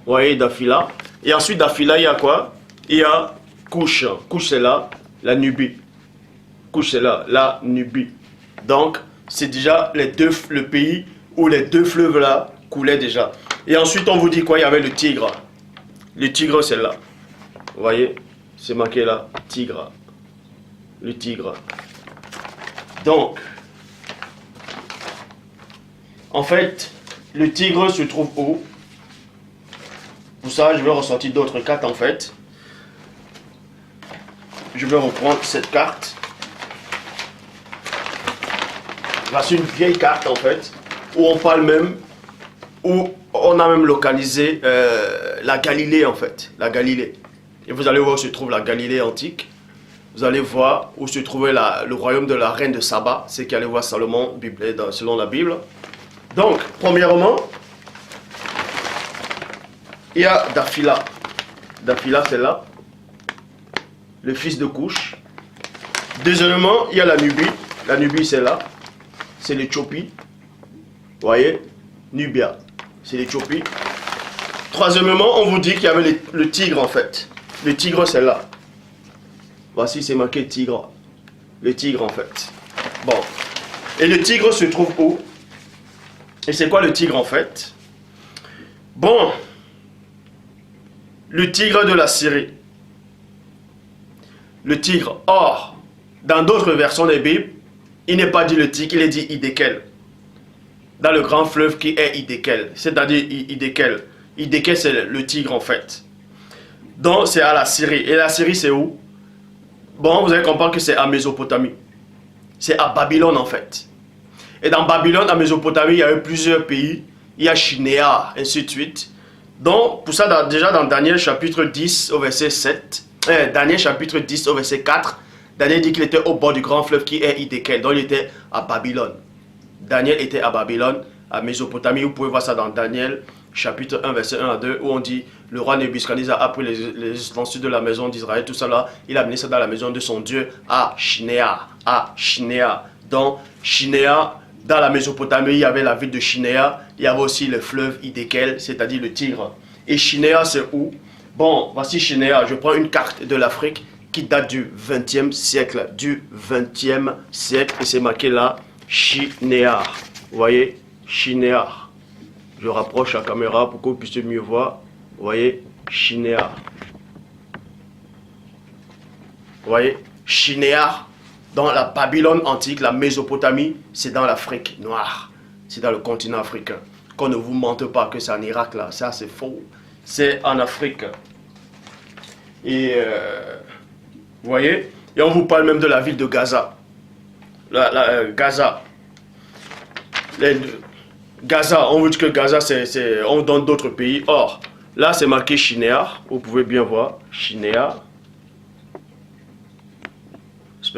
Vous voyez, Davila. Et ensuite, Davila, il y a quoi? Il y a Couche. Couche, c'est là, la Nubie. Couche, c'est là, la Nubie. Donc, c'est déjà le pays où les 2 fleuves là coulaient déjà. Et ensuite, on vous dit quoi? Il y avait le Tigre. Le Tigre, c'est là. Vous voyez, c'est marqué là, Tigre. Le Tigre. Donc, en fait, le Tigre se trouve où? Pour ça, je vais ressortir d'autres cartes, en fait. Je vais reprendre cette carte. Voici une vieille carte, en fait, où on parle même, où on a même localisé la Galilée, en fait. La Galilée. Et vous allez voir où se trouve la Galilée antique. Vous allez voir où se trouvait le royaume de la reine de Saba. C'est qui allait voir Salomon, selon la Bible. Donc, premièrement, il y a Davila. Davila, c'est là. Le fils de Couche. Deuxièmement, il y a la Nubie. La Nubie, c'est là. C'est l'Éthiopie. Vous voyez? Nubia. C'est l'Éthiopie. Troisièmement, on vous dit qu'il y avait le tigre, en fait. Le tigre, c'est là. Voici, c'est marqué tigre. Le tigre, en fait. Bon. Et le tigre se trouve où? Et c'est quoi le tigre, en fait? Bon. Le tigre de la Syrie. Le tigre. Or, dans d'autres versions des Bibles, il n'est pas dit le tigre, il est dit Idékel. Dans le grand fleuve qui est Idékel. C'est-à-dire Idékel. Idékel, c'est le tigre, en fait. Donc c'est à la Syrie. Et la Syrie c'est où? Bon, vous allez comprendre que c'est à Mésopotamie. C'est à Babylone en fait. Et dans Babylone, à Mésopotamie, il y a eu plusieurs pays. Il y a Shinéar, ainsi de suite. Donc, pour ça, déjà dans Daniel chapitre 10 au verset 7, Daniel chapitre 10 au verset 4, Daniel dit qu'il était au bord du grand fleuve qui est Hiddekel. Donc, il était à Babylone. Daniel était à Babylone, à Mésopotamie. Vous pouvez voir ça dans Daniel chapitre 1, verset 1 à 2, où on dit, le roi Nebuchadnezzar a pris les ustensiles de la maison d'Israël, tout ça là, il a amené ça dans la maison de son Dieu à Shinéar. À Shinéar. Donc, Shinéar, dans la Mésopotamie, il y avait la ville de Shinéar, il y avait aussi le fleuve Hiddekel, c'est-à-dire le Tigre. Et Shinéar, c'est où? Bon, voici Shinéar. Je prends une carte de l'Afrique qui date du 20e siècle. Du 20e siècle. Et c'est marqué là, Shinéar. Vous voyez? Shinéar. Je rapproche la caméra pour que vous puissiez mieux voir. Vous voyez? Shinéar. Vous voyez? Shinéar. Dans la Babylone antique, la Mésopotamie, c'est dans l'Afrique noire. C'est dans le continent africain. Qu'on ne vous mente pas que c'est en Irak là. Ça, c'est faux. C'est en Afrique. Et vous voyez? Et on vous parle même de la ville de Gaza. Gaza. Gaza, on vous dit que Gaza, on donne d'autres pays. Or, là, c'est marqué Shinéar. Vous pouvez bien voir. Shinéar.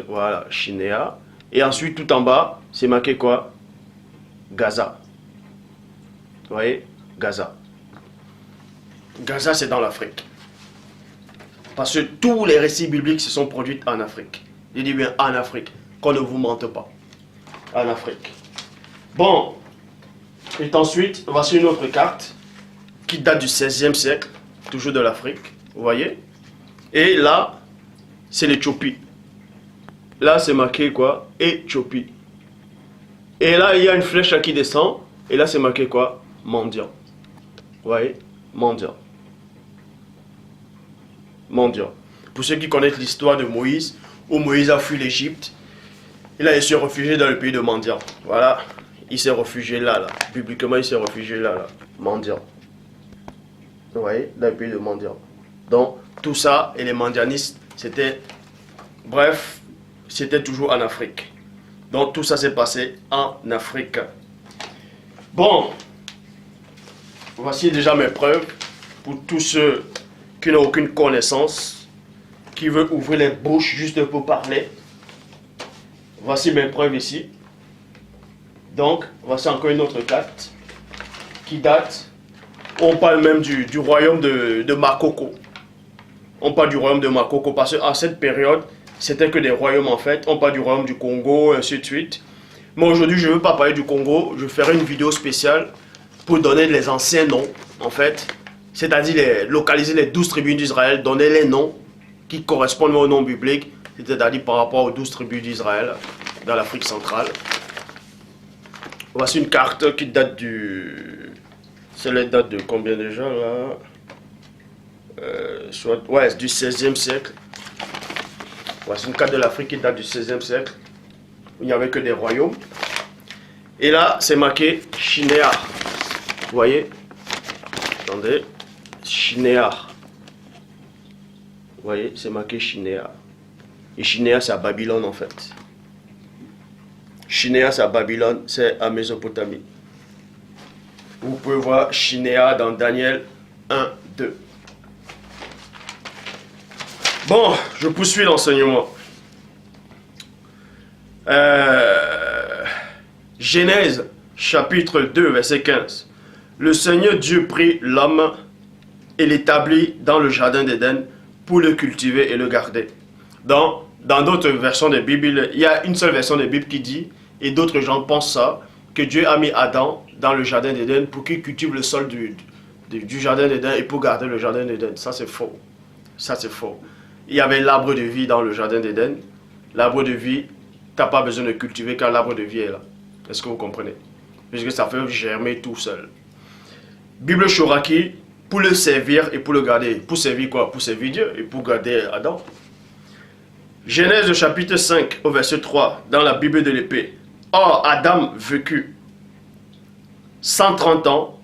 Voilà, Shinéar. Et ensuite, tout en bas, c'est marqué quoi? Gaza. Vous voyez? Gaza. Gaza, c'est dans l'Afrique. Parce que tous les récits bibliques se sont produits en Afrique. Je dis bien en Afrique. Qu'on ne vous mente pas. En Afrique. Bon. Et ensuite, voici une autre carte qui date du 16e siècle. Toujours de l'Afrique. Vous voyez? Et là, c'est l'Éthiopie. Là, c'est marqué quoi? Éthiopie. Et là, il y a une flèche qui descend. Et là, c'est marqué quoi? Mendiant. Vous voyez? Mendiant. Mendiant. Pour ceux qui connaissent l'histoire de Moïse, où Moïse a fui l'Égypte, il a se réfugié dans le pays de Mendiant. Voilà. Il s'est réfugié là. Bibliquement, il s'est réfugié là. Mendiant. Vous voyez? Dans le pays de Mendiant. Donc, tout ça, et les mendianistes, c'était... Bref... C'était toujours en Afrique. Donc tout ça s'est passé en Afrique. Bon. Voici déjà mes preuves. Pour tous ceux qui n'ont aucune connaissance. Qui veulent ouvrir les bouches juste pour parler. Voici mes preuves ici. Donc, voici encore une autre carte. Qui date. On parle même du royaume de Makoko. On parle du royaume de Makoko. Parce qu'à cette période... C'était que des royaumes en fait. On parle du royaume du Congo, ainsi de suite. Mais aujourd'hui, je ne veux pas parler du Congo. Je ferai une vidéo spéciale pour donner les anciens noms, en fait. C'est-à-dire localiser les 12 tribus d'Israël, donner les noms qui correspondent aux noms bibliques. C'est-à-dire par rapport aux 12 tribus d'Israël dans l'Afrique centrale. Voici une carte qui date du... C'est la date de combien déjà là? Ouais, du 16e siècle. Voici une carte de l'Afrique qui date du 16e siècle. Il n'y avait que des royaumes. Et là, c'est marqué Shinéar. Vous voyez? Attendez. Shinéar. Vous voyez? C'est marqué Shinéar. Et Shinéar, c'est à Babylone en fait. Shinéar, c'est à Babylone. C'est à Mésopotamie. Vous pouvez voir Shinéar dans Daniel 1, 2. Bon, je poursuis l'enseignement. Genèse, chapitre 2, verset 15. Le Seigneur Dieu prit l'homme et l'établit dans le jardin d'Éden pour le cultiver et le garder. Dans d'autres versions de Bible, il y a une seule version de Bible qui dit, et d'autres gens pensent ça, que Dieu a mis Adam dans le jardin d'Éden pour qu'il cultive le sol du jardin d'Éden et pour garder le jardin d'Éden. Ça, c'est faux. Ça, c'est faux. Il y avait l'arbre de vie dans le jardin d'Éden. L'arbre de vie, tu n'as pas besoin de cultiver car l'arbre de vie est là. Est-ce que vous comprenez? Puisque ça fait germer tout seul. Bible Shoraki, pour le servir et pour le garder. Pour servir quoi? Pour servir Dieu et pour garder Adam. Genèse chapitre 5 au verset 3 dans la Bible de l'épée. Or, Adam vécut 130 ans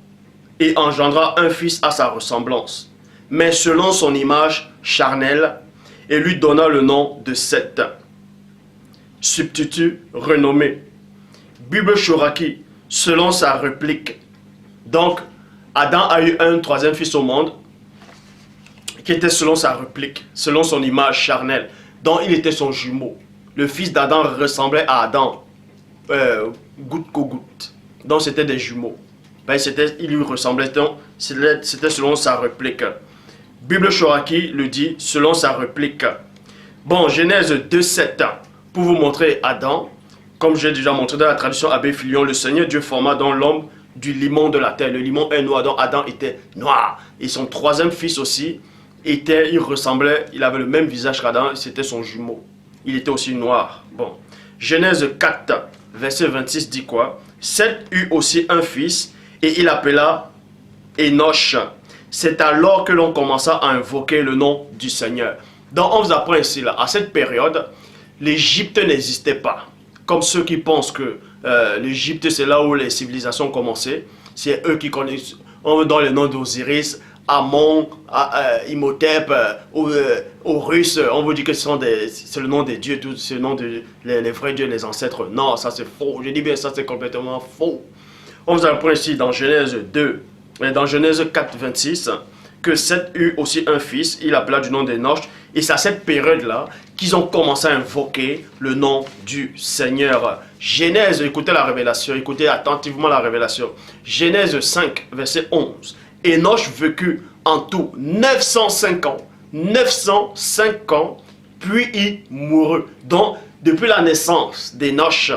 et engendra un fils à sa ressemblance. mais selon son image charnelle, et lui donna le nom de Seth. Substitut renommé. Bible Shoraki, selon sa réplique. Donc, Adam a eu un troisième fils au monde, qui était selon sa réplique, selon son image charnelle. Donc, il était son jumeau. Le fils d'Adam ressemblait à Adam, goutte qu'au goutte. Donc, c'était des jumeaux. Ben, il lui ressemblait, donc, c'était selon sa réplique. Bible Shoraki le dit selon sa réplique. Bon, Genèse 2:7, pour vous montrer Adam, comme j'ai déjà montré dans la traduction Abbé Filion, le Seigneur Dieu forma dans l'homme du limon de la terre. Le limon est noir, donc Adam était noir. Et son troisième fils aussi, il ressemblait, il avait le même visage qu'Adam, c'était son jumeau. Il était aussi noir. Bon, Genèse 4, verset 26 dit quoi? Seth eut aussi un fils, et il appela Enoch. C'est alors que l'on commença à invoquer le nom du Seigneur. Donc on vous apprend ici, là, à cette période, l'Égypte n'existait pas. Comme ceux qui pensent que l'Égypte, c'est là où les civilisations ont commencé. C'est eux qui connaissent, on donne le nom d'Osiris, Amon, Imhotep, Horus. On vous dit que c'est le nom des dieux, c'est le nom les vrais dieux, les ancêtres. Non, ça c'est faux. Je dis bien ça, c'est complètement faux. On vous apprend ici dans Genèse 2, dans Genèse 4, 26, que Seth eut aussi un fils, il appela du nom d'Enoch, et c'est à cette période-là qu'ils ont commencé à invoquer le nom du Seigneur. Genèse, écoutez la révélation, écoutez attentivement la révélation. Genèse 5, verset 11. Enoch vécut en tout 905 ans. 905 ans, puis il mourut. Donc, depuis la naissance d'Enoch,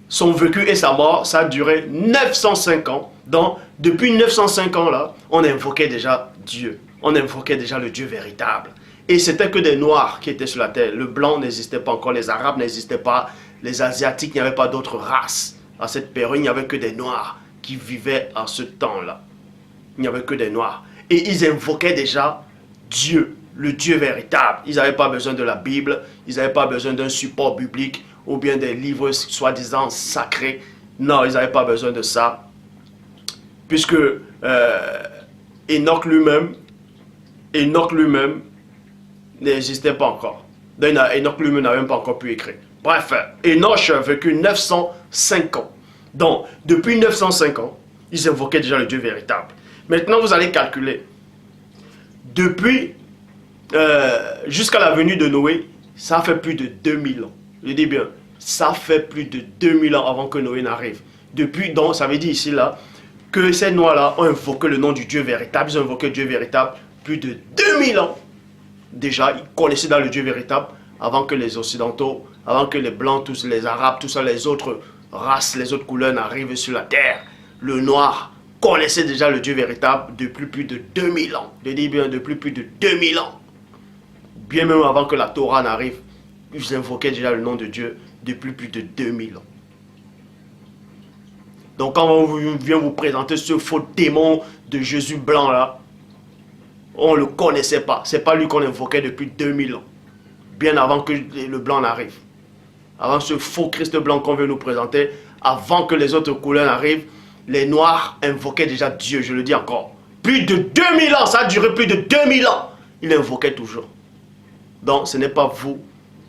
son vécu et sa mort, ça a duré 905 ans. Donc, depuis 905 ans là, on invoquait déjà Dieu. On invoquait déjà le Dieu véritable. Et c'était que des Noirs qui étaient sur la terre. Le blanc n'existait pas encore, les Arabes n'existaient pas, les Asiatiques, il n'y avait pas d'autres races. À cette période, il n'y avait que des Noirs qui vivaient en ce temps-là. Il n'y avait que des Noirs. Et ils invoquaient déjà Dieu, le Dieu véritable. Ils n'avaient pas besoin de la Bible, ils n'avaient pas besoin d'un support biblique ou bien des livres soi-disant sacrés. Non, ils n'avaient pas besoin de ça. Puisque Enoch lui-même n'existait pas encore. Enoch lui-même n'avait même pas encore pu écrire. Bref, Enoch a vécu 905 ans. Donc, depuis 905 ans, ils invoquaient déjà le Dieu véritable. Maintenant, vous allez calculer. Depuis, jusqu'à la venue de Noé, ça fait plus de 2000 ans. Je dis bien, ça fait plus de 2000 ans avant que Noé n'arrive. Depuis, donc, ça veut dire ici, là, que ces Noirs-là ont invoqué le nom du Dieu véritable. Ils ont invoqué le Dieu véritable plus de 2000 ans. Déjà, ils connaissaient dans le Dieu véritable avant que les Occidentaux, avant que les Blancs, tous les Arabes, tout ça, les autres races, les autres couleurs n'arrivent sur la terre. Le Noir connaissait déjà le Dieu véritable depuis plus de 2000 ans. Je dis bien depuis plus de 2000 ans. Bien même avant que la Torah n'arrive, ils invoquaient déjà le nom de Dieu depuis plus de 2000 ans. Donc quand on vient vous présenter ce faux démon de Jésus blanc là, on ne le connaissait pas. Ce n'est pas lui qu'on invoquait depuis 2000 ans. Bien avant que le blanc n'arrive. Avant ce faux Christ blanc qu'on veut nous présenter, avant que les autres couleurs n'arrivent, les Noirs invoquaient déjà Dieu, je le dis encore. Plus de 2000 ans, ça a duré plus de 2000 ans. Ils l'invoquaient toujours. Donc ce n'est pas vous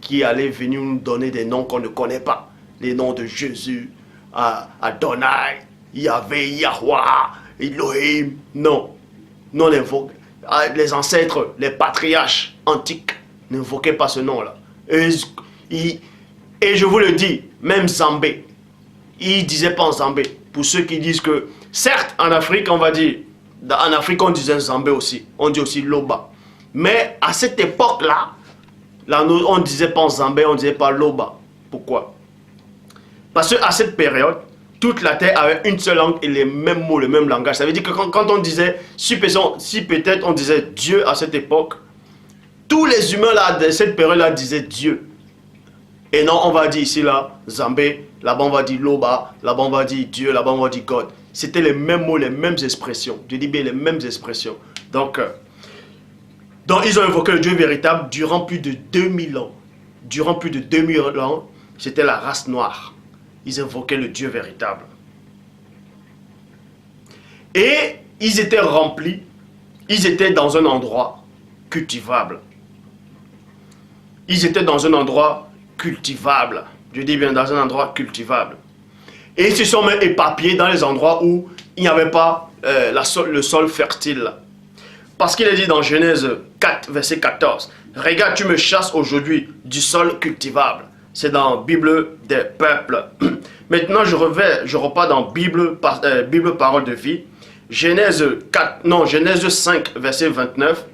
qui allez venir nous donner des noms qu'on ne connaît pas. Les noms de Jésus, Adonai, Yahvé, Yahweh, Elohim. Non. Non, les ancêtres, les patriarches antiques n'invoquaient pas ce nom-là. Et je vous le dis, même Zambé, il ne disait pas en Zambé. Pour ceux qui disent que, certes, en Afrique, on va dire, en Afrique, on disait Zambé aussi. On dit aussi Loba. Mais à cette époque-là, on ne disait pas en Zambé, on ne disait pas Loba. Pourquoi? Parce qu'à cette période, toute la terre avait une seule langue et les mêmes mots, le même langage. Ça veut dire que quand on disait, si peut-être on disait Dieu à cette époque, tous les humains là, de cette période-là disaient Dieu. Et non, on va dire ici là, Zambé, là-bas on va dire Loba, là-bas on va dire Dieu, là-bas on va dire God. C'était les mêmes mots, les mêmes expressions. Je dis bien les mêmes expressions. Donc ils ont invoqué le Dieu véritable durant plus de 2000 ans. Durant plus de 2000 ans, c'était la race noire. Ils invoquaient le Dieu véritable. Et ils étaient remplis Ils étaient dans un endroit cultivable. Ils étaient dans un endroit cultivable. Je dis bien dans un endroit cultivable. Et ils se sont même éparpillés dans les endroits où il n'y avait pas le sol fertile. Parce qu'il est dit dans Genèse 4, verset 14. Regarde, tu me chasses aujourd'hui du sol cultivable. C'est dans la Bible des peuples. Maintenant, je repars dans Bible Parole de vie. Genèse 5, verset 29.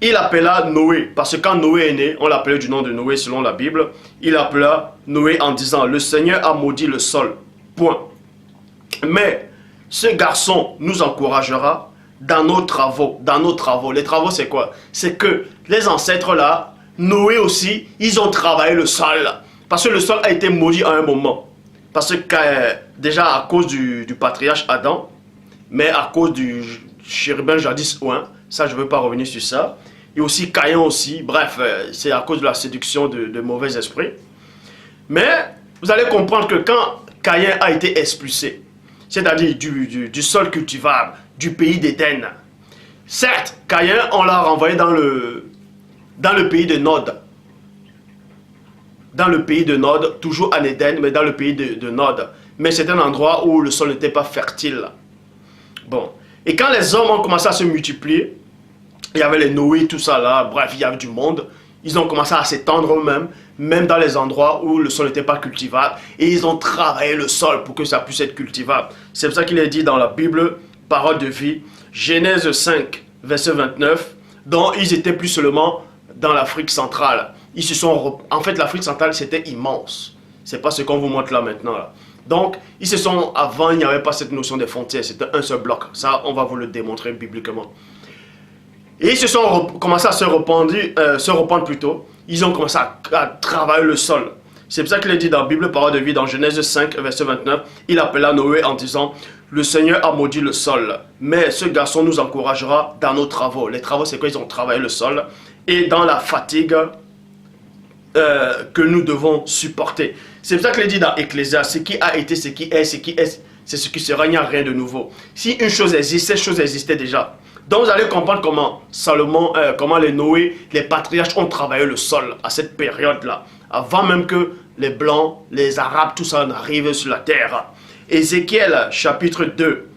Il appela Noé, parce que quand Noé est né, on l'appelait du nom de Noé selon la Bible. Il appela Noé en disant, le Seigneur a maudit le sol. Point. Mais ce garçon nous encouragera dans nos travaux. Les travaux, c'est quoi? C'est que les ancêtres là, Noé aussi, ils ont travaillé le sol. Parce que le sol a été maudit à un moment. Parce que déjà à cause du patriarche Adam, mais à cause du chérubin jadis ouin, ça je ne veux pas revenir sur ça. Et aussi Caïn aussi, bref, c'est à cause de la séduction de mauvais esprits. Mais vous allez comprendre que quand Caïn a été expulsé, c'est-à-dire du sol cultivable, du pays d'Éden, certes, Caïn, on l'a renvoyé dans le pays de Nod. Dans le pays de Nod, toujours en Éden, mais dans le pays de Nod. Mais c'est un endroit où le sol n'était pas fertile. Bon. Et quand les hommes ont commencé à se multiplier, il y avait les Noé, tout ça là, bref, il y avait du monde. Ils ont commencé à s'étendre eux-mêmes, même dans les endroits où le sol n'était pas cultivable. Et ils ont travaillé le sol pour que ça puisse être cultivable. C'est pour ça qu'il est dit dans la Bible, Parole de vie, Genèse 5, verset 29, dont ils étaient plus seulement dans l'Afrique centrale. En fait, l'Afrique centrale, c'était immense. C'est pas ce qu'on vous montre là maintenant. Là. Donc, avant, il n'y avait pas cette notion de frontières. C'était un seul bloc. Ça, on va vous le démontrer bibliquement. Et ils se sont commencé à se répandre plutôt. Ils ont commencé à travailler le sol. C'est pour ça qu'il est dit dans la Bible, Parole de vie, dans Genèse 5, verset 29, il appela Noé en disant, le Seigneur a maudit le sol, mais ce garçon nous encouragera dans nos travaux. Les travaux, c'est quoi? Ils ont travaillé le sol. Et dans la fatigue que nous devons supporter. C'est pour ça qu'il est dit dans Ecclésiaste, ce qui a été, ce qui est, c'est ce qui sera, il n'y a rien de nouveau. Si une chose existe, cette chose existait déjà. Donc vous allez comprendre comment Salomon, comment les Noé, les patriarches ont travaillé le sol à cette période-là. Avant même que les Blancs, les Arabes, tout ça n'arrive sur la terre. Ézéchiel, chapitre 2,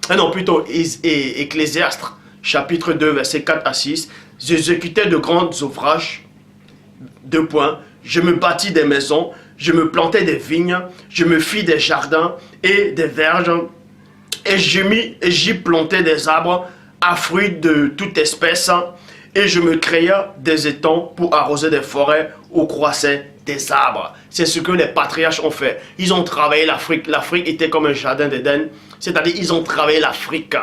Ecclésiaste, chapitre 2, versets 4 à 6. J'exécutais de grands ouvrages, 2 points. Je me bâtis des maisons, je me plantais des vignes, je me fis des jardins et des verges, et j'y plantais des arbres à fruits de toute espèce, et je me créais des étangs pour arroser des forêts où croissaient des arbres. C'est ce que les patriarches ont fait. Ils ont travaillé l'Afrique. L'Afrique était comme un jardin d'Éden, c'est-à-dire ils ont travaillé l'Afrique.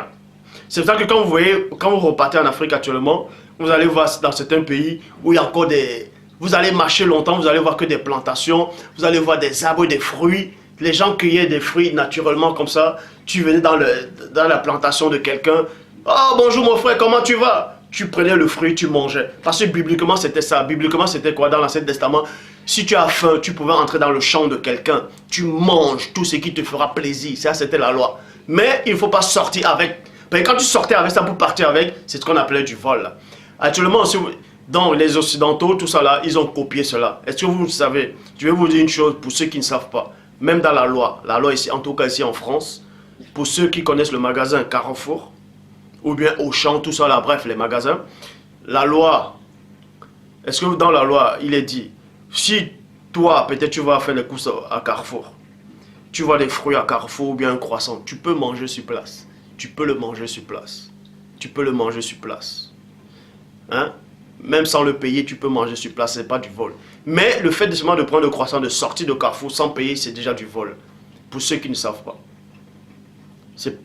C'est pour ça que quand vous repartez en Afrique actuellement, vous allez voir dans certains pays où il y a encore des... Vous allez marcher longtemps, vous allez voir que des plantations, vous allez voir des arbres, des fruits. Les gens cueillaient des fruits naturellement comme ça. Tu venais dans la plantation de quelqu'un. Oh, bonjour mon frère, comment tu vas? Tu prenais le fruit, tu mangeais. Parce que bibliquement, c'était ça. Bibliquement, c'était quoi dans l'Ancien Testament? Si tu as faim, tu pouvais entrer dans le champ de quelqu'un. Tu manges tout ce qui te fera plaisir. Ça, c'était la loi. Mais il ne faut pas sortir avec. Mais quand tu sortais avec ça pour partir avec, c'est ce qu'on appelait du vol. Actuellement, dans les Occidentaux, tout ça là, ils ont copié cela. Est-ce que vous savez? Je vais vous dire une chose pour ceux qui ne savent pas. Même dans la loi ici, en tout cas ici en France, pour ceux qui connaissent le magasin Carrefour, ou bien Auchan, tout ça là, bref, les magasins, la loi, est-ce que dans la loi, il est dit, si toi, peut-être tu vas faire les courses à Carrefour, tu vois des fruits à Carrefour ou bien un croissant, tu peux manger sur place. Tu peux le manger sur place. Tu peux le manger sur place. Hein? Même sans le payer, tu peux manger sur place, ce n'est pas du vol. Mais le fait de seulement de prendre le croissant, de sortir de Carrefour sans payer, c'est déjà du vol. Pour ceux qui ne savent pas.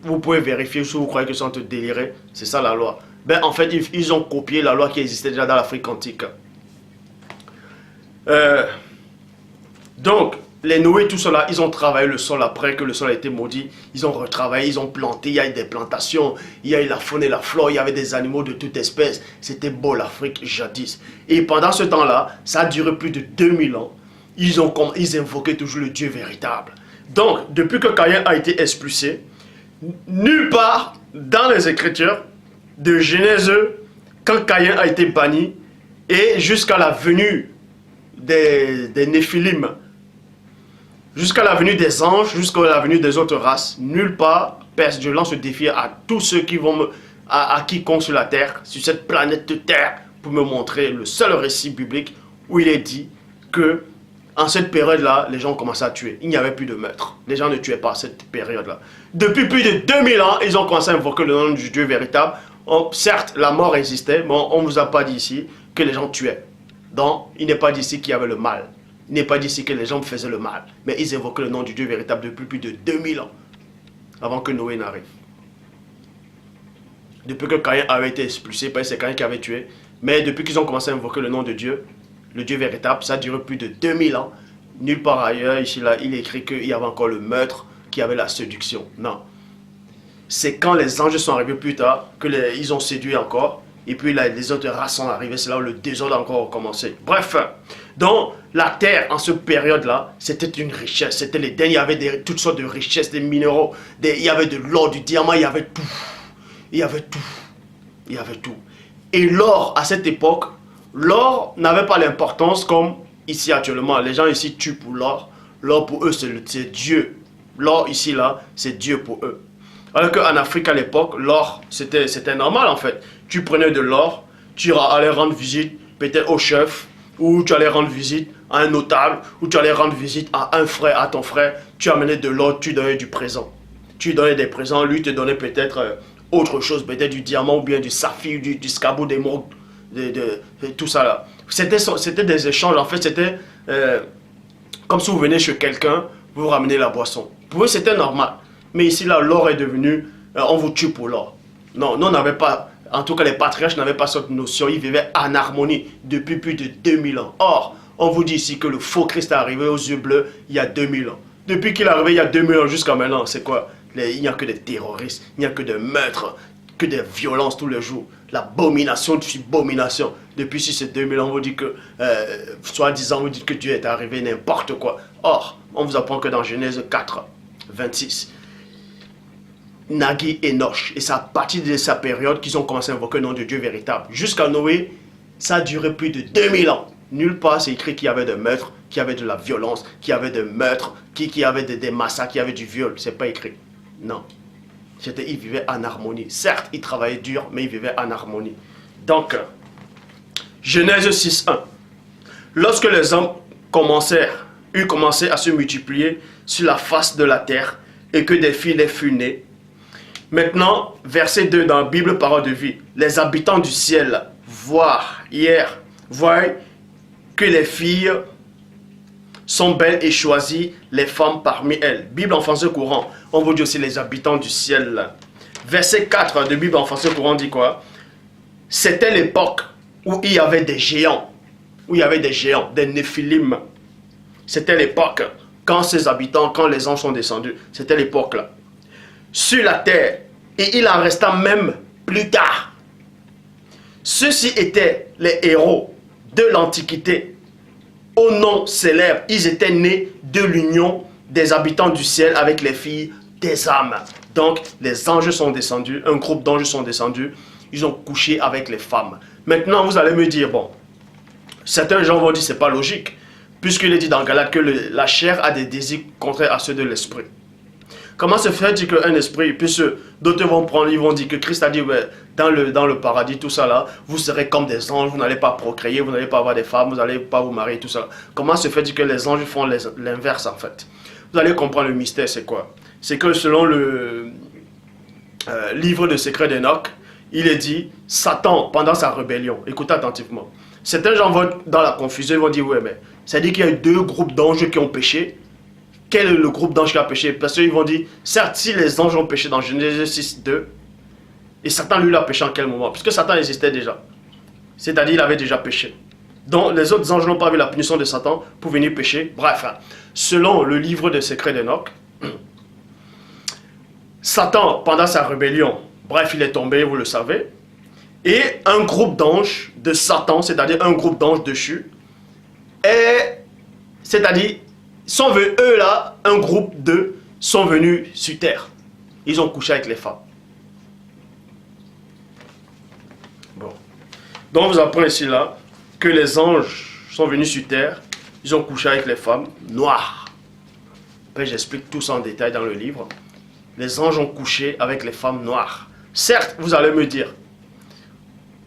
Vous pouvez vérifier si vous croyez que c'est en te délirer, c'est ça la loi. Ben, en fait, ils ont copié la loi qui existait déjà dans l'Afrique antique. Donc, les Noé, tout cela, ils ont travaillé le sol après que le sol a été maudit. Ils ont retravaillé, ils ont planté, il y a eu des plantations, il y a eu la faune et la flore, il y avait des animaux de toute espèce. C'était beau l'Afrique jadis. Et pendant ce temps-là, ça a duré plus de 2000 ans. Ils invoquaient toujours le Dieu véritable. Donc, depuis que Caïn a été expulsé, nulle part dans les Écritures, de Genèse, quand Caïn a été banni, et jusqu'à la venue des Néphilim, jusqu'à la venue des anges, jusqu'à la venue des autres races, nulle part, Dieu lance ce défi à tous ceux qui vont à quiconque sur la terre, sur cette planète de terre, pour me montrer le seul récit biblique où il est dit que en cette période-là, les gens ont commencé à tuer. Il n'y avait plus de meurtre. Les gens ne tuaient pas à cette période-là. Depuis plus de 2000 ans, ils ont commencé à invoquer le nom du Dieu véritable. Certes, la mort existait, mais on ne vous a pas dit ici que les gens tuaient. Donc, il n'est pas dit ici qu'il y avait le mal. Il n'est pas dit ici que les gens faisaient le mal. Mais ils invoquaient le nom du Dieu véritable depuis plus de 2000 ans, avant que Noé n'arrive. Depuis que Caïn avait été expulsé, c'est Caïn qui avait tué. Mais depuis qu'ils ont commencé à invoquer le nom de Dieu, le Dieu véritable, ça a duré plus de 2000 ans. Nulle part ailleurs, ici, là, il est écrit qu'il y avait encore le meurtre, qu'il y avait la séduction. Non. C'est quand les anges sont arrivés plus tard, qu'ils ont séduit encore. Et puis là, les autres races sont arrivées, c'est là où le désordre a encore recommencé. Bref, donc la terre, en cette période-là, c'était une richesse. C'était l'Éden, il y avait toutes sortes de richesses, des minéraux. Il y avait de l'or, du diamant, il y avait tout. Il y avait tout. Il y avait tout. Et l'or, à cette époque, l'or n'avait pas l'importance comme ici actuellement. Les gens ici tuent pour l'or. L'or pour eux, c'est Dieu. L'or ici, là, c'est Dieu pour eux. Alors qu'en Afrique, à l'époque, l'or, c'était normal en fait. Tu prenais de l'or, tu allais rendre visite peut-être au chef, ou tu allais rendre visite à un notable, ou tu allais rendre visite à un frère, à ton frère. Tu amenais de l'or, tu donnais du présent. Tu donnais des présents, lui te donnait peut-être autre chose, peut-être du diamant, ou bien du saphir, du scabot d'émeraude. De tout ça là. C'était des échanges, en fait c'était comme si vous venez chez quelqu'un, vous ramenez la boisson. Pour eux c'était normal. Mais ici là, l'or est devenu, on vous tue pour l'or. Non, nous on n'avait pas, en tout cas les patriarches n'avaient pas cette notion, ils vivaient en harmonie depuis plus de 2000 ans. Or, on vous dit ici que le faux Christ est arrivé aux yeux bleus il y a 2000 ans. Depuis qu'il est arrivé il y a 2000 ans jusqu'à maintenant, c'est quoi? Il n'y a que des terroristes, il n'y a que des meurtres, que des violences tous les jours. L'abomination de abomination. Depuis si c'est 2000 ans, on vous dit que, soi-disant, on vous dit que Dieu est arrivé n'importe quoi. Or, on vous apprend que dans Genèse 4, 26, Nagui et Noch, et c'est à partir de sa période qu'ils ont commencé à invoquer le nom de Dieu véritable. Jusqu'à Noé, ça a duré plus de 2000 ans. Nulle part c'est écrit qu'il y avait des meurtres, qu'il y avait de la violence, qu'il y avait des meurtres, qu'il y avait des massacres, qu'il y avait du viol. C'est pas écrit. Non. Ils vivaient en harmonie. Certes, ils travaillaient dur, mais ils vivaient en harmonie. Donc, Genèse 6.1. Lorsque les hommes eurent commencé à se multiplier sur la face de la terre et que des filles les furent nées. Maintenant, verset 2 dans la Bible, parole de vie. Les habitants du ciel voient que les filles sont belles et choisissent les femmes parmi elles. Bible en français courant. On vous dit aussi les habitants du ciel. Verset 4 de Bible en français courant dit quoi? C'était l'époque où il y avait des géants. Où il y avait des géants, des Néphilim. C'était l'époque quand ces habitants, quand les anges sont descendus. C'était l'époque là. Sur la terre. Et il en resta même plus tard. Ceux-ci étaient les héros de l'Antiquité. Au nom célèbre, ils étaient nés de l'union des habitants du ciel avec les filles des âmes. Donc, les anges sont descendus, un groupe d'anges sont descendus, ils ont couché avec les femmes. Maintenant, vous allez me dire, bon, certains gens vont dire c'est pas logique, puisqu'il est dit dans Galates que la chair a des désirs contraires à ceux de l'esprit. Comment se fait-il qu'un esprit, puisque d'autres vont prendre, ils vont dire que Christ a dit, ouais, dans le paradis, tout ça là, vous serez comme des anges, vous n'allez pas procréer, vous n'allez pas avoir des femmes, vous n'allez pas vous marier, tout ça. Comment se fait-il que les anges font l'inverse en fait? Vous allez comprendre le mystère, c'est quoi? C'est que selon le livre de secret d'Enoch, il est dit, Satan, pendant sa rébellion, écoutez attentivement, certains gens vont dans la confusion, ils vont dire, ouais, mais ça dit qu'il y a eu deux groupes d'anges qui ont péché. Quel est le groupe d'anges qui a péché? Parce qu'ils vont dire, certes, si les anges ont péché dans Genèse 6, 2, et Satan lui l'a péché en quel moment? Puisque Satan existait déjà. C'est-à-dire il avait déjà péché. Donc les autres anges n'ont pas vu la punition de Satan pour venir pécher. Bref, selon le livre des secrets d'Enoch, Satan, pendant sa rébellion, bref, il est tombé, vous le savez, et un groupe d'anges de Satan, c'est-à-dire un groupe d'anges déchus, c'est-à-dire, sont venus, eux là, un groupe d'eux, sont venus sur terre. Ils ont couché avec les femmes. Bon. Donc vous apprenez ici là que les anges sont venus sur terre, ils ont couché avec les femmes noires. Après j'explique tout ça en détail dans le livre. Les anges ont couché avec les femmes noires. Certes, vous allez me dire,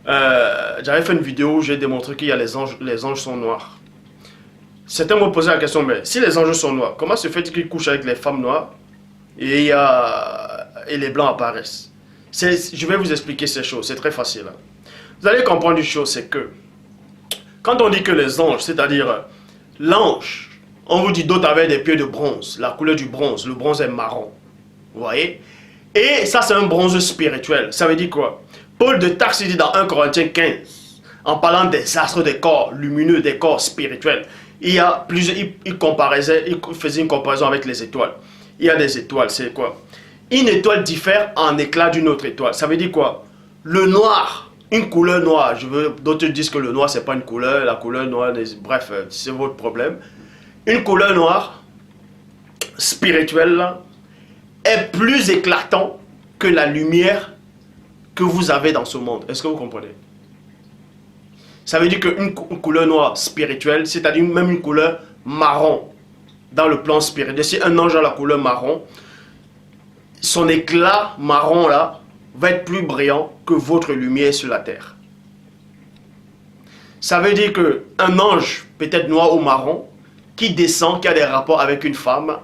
j'avais fait une vidéo où j'ai démontré qu'il y a les anges sont noirs. Certains m'ont posé la question, mais si les anges sont noirs, comment se fait-il qu'ils couchent avec les femmes noires et les blancs apparaissent? Je vais vous expliquer ces choses, c'est très facile. Vous allez comprendre une chose, c'est que quand on dit que les anges, c'est-à-dire l'ange, on vous dit d'autres avaient des pieds de bronze, la couleur du bronze, le bronze est marron. Vous voyez? Et ça, c'est un bronze spirituel. Ça veut dire quoi? Paul de Tarse dit dans 1 Corinthiens 15, en parlant des astres des corps lumineux, des corps spirituels, il y a plusieurs, il faisait une comparaison avec les étoiles. Il y a des étoiles, c'est quoi? Une étoile diffère en éclat d'une autre étoile. Ça veut dire quoi? Le noir, une couleur noire, d'autres disent que le noir, c'est pas une couleur, la couleur noire, bref, c'est votre problème. Une couleur noire, spirituelle, là, est plus éclatant que la lumière que vous avez dans ce monde. Est-ce que vous comprenez? Ça veut dire qu'une couleur noire spirituelle, c'est-à-dire même une couleur marron dans le plan spirituel. Si un ange a la couleur marron, son éclat marron là va être plus brillant que votre lumière sur la terre. Ça veut dire qu'un ange, peut-être noir ou marron, qui descend, qui a des rapports avec une femme,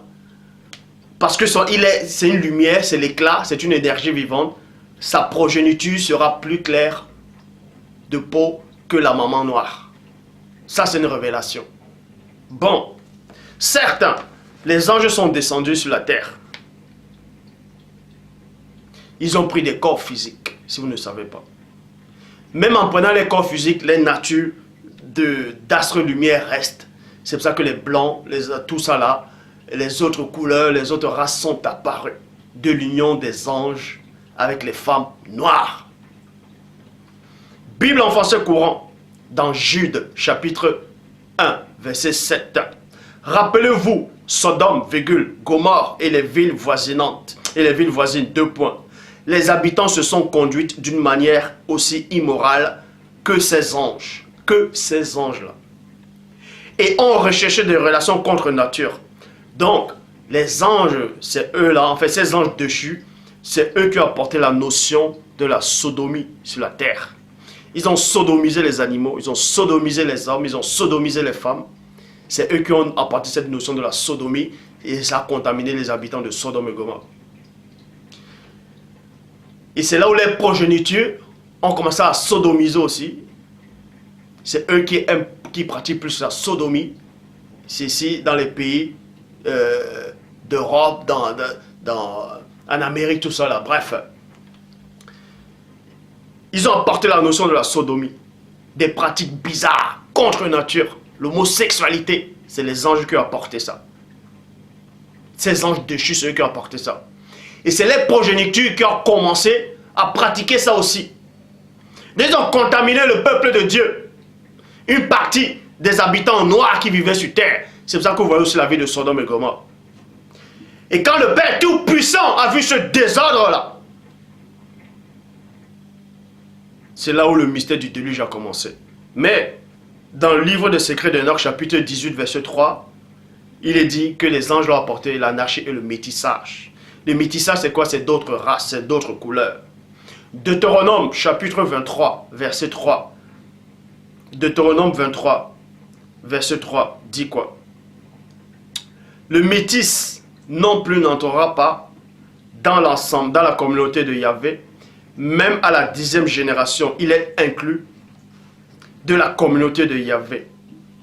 parce que c'est une lumière, c'est l'éclat, c'est une énergie vivante, sa progéniture sera plus claire de peau que la maman noire. Ça, c'est une révélation. Bon, certains, les anges sont descendus sur la terre. Ils ont pris des corps physiques, si vous ne savez pas. Même en prenant les corps physiques, les natures d'astres lumière restent. C'est pour ça que les blancs, tout ça là, les autres couleurs, les autres races sont apparues de l'union des anges avec les femmes noires. Bible en français courant, dans Jude, chapitre 1, verset 7. Rappelez-vous, Sodome, Gomorrhe et les villes voisinantes, et les villes voisines, 2 points. Les habitants se sont conduits d'une manière aussi immorale que ces anges-là. Et ont recherché des relations contre nature. Donc, les anges, c'est eux-là, en fait, ces anges déchus, c'est eux qui ont apporté la notion de la sodomie sur la terre. Ils ont sodomisé les animaux, ils ont sodomisé les hommes, ils ont sodomisé les femmes. C'est eux qui ont apporté cette notion de la sodomie et ça a contaminé les habitants de Sodome et Gomorrhe. Et c'est là où les progénitures ont commencé à sodomiser aussi. C'est eux qui pratiquent plus la sodomie. C'est ici dans les pays d'Europe, en Amérique, tout ça là. Bref. Ils ont apporté la notion de la sodomie. Des pratiques bizarres, contre nature. L'homosexualité, c'est les anges qui ont apporté ça. Ces anges déchus, c'est eux qui ont apporté ça. Et c'est les progénitures qui ont commencé à pratiquer ça aussi. Ils ont contaminé le peuple de Dieu. Une partie des habitants noirs qui vivaient sur terre. C'est pour ça que vous voyez aussi la vie de Sodome et Gomorrhe. Et quand le Père Tout-Puissant a vu ce désordre-là, c'est là où le mystère du déluge a commencé. Mais, dans le livre des secrets d'Enoch, chapitre 18, verset 3, il est dit que les anges ont apporté l'anarchie et le métissage. Le métissage, c'est quoi? C'est d'autres races, c'est d'autres couleurs. Deutéronome, chapitre 23, verset 3. Deutéronome 23, verset 3, dit quoi? Le métis non plus n'entrera pas dans l'ensemble, dans la communauté de Yahvé, même à la 10e génération, il est inclus de la communauté de Yahvé.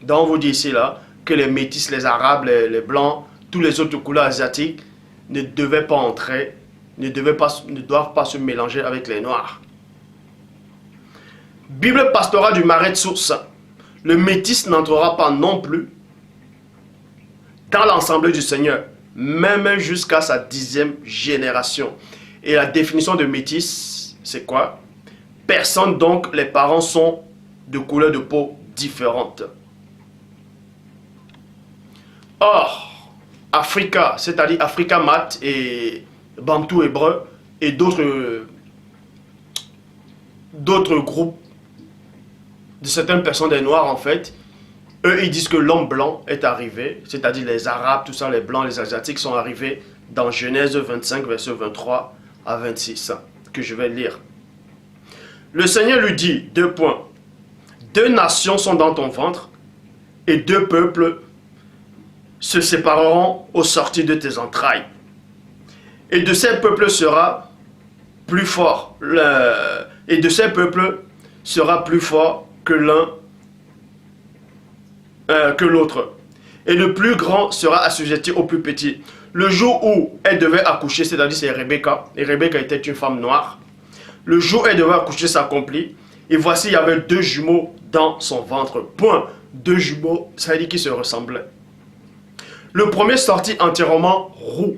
Donc on vous dit ici là, que les métis, les arabes, les blancs, tous les autres couleurs asiatiques ne devaient pas entrer, ne doivent pas se mélanger avec les noirs. Bible pastorale du Marais de Source. Le métis n'entrera pas non plus dans l'ensemble du Seigneur, même jusqu'à sa 10e génération. Et la définition de métis, c'est quoi? Personne, donc les parents sont de couleur de peau différente. Or, Africa, c'est-à-dire Africa Mat et Bantou hébreu et d'autres d'autres groupes, de certaines personnes des Noirs en fait, eux ils disent que l'homme blanc est arrivé, c'est-à-dire les Arabes, tout ça, les Blancs, les Asiatiques sont arrivés dans Genèse 25, verset 23 à 26, que je vais lire. Le Seigneur lui dit, 2 points, 2 nations sont dans ton ventre, et 2 peuples se sépareront au sortir de tes entrailles. Et de ces peuples sera plus fort, et de ces peuples sera plus fort que l'un que l'autre. Et le plus grand sera assujetti au plus petit. Le jour où elle devait accoucher, c'est-à-dire c'est Rebecca, et Rebecca était une femme noire, le jour où elle devait accoucher s'accomplit, et voici il y avait 2 jumeaux dans son ventre. Point. 2 jumeaux, ça veut dire qu'ils se ressemblaient. Le premier sortit entièrement roux.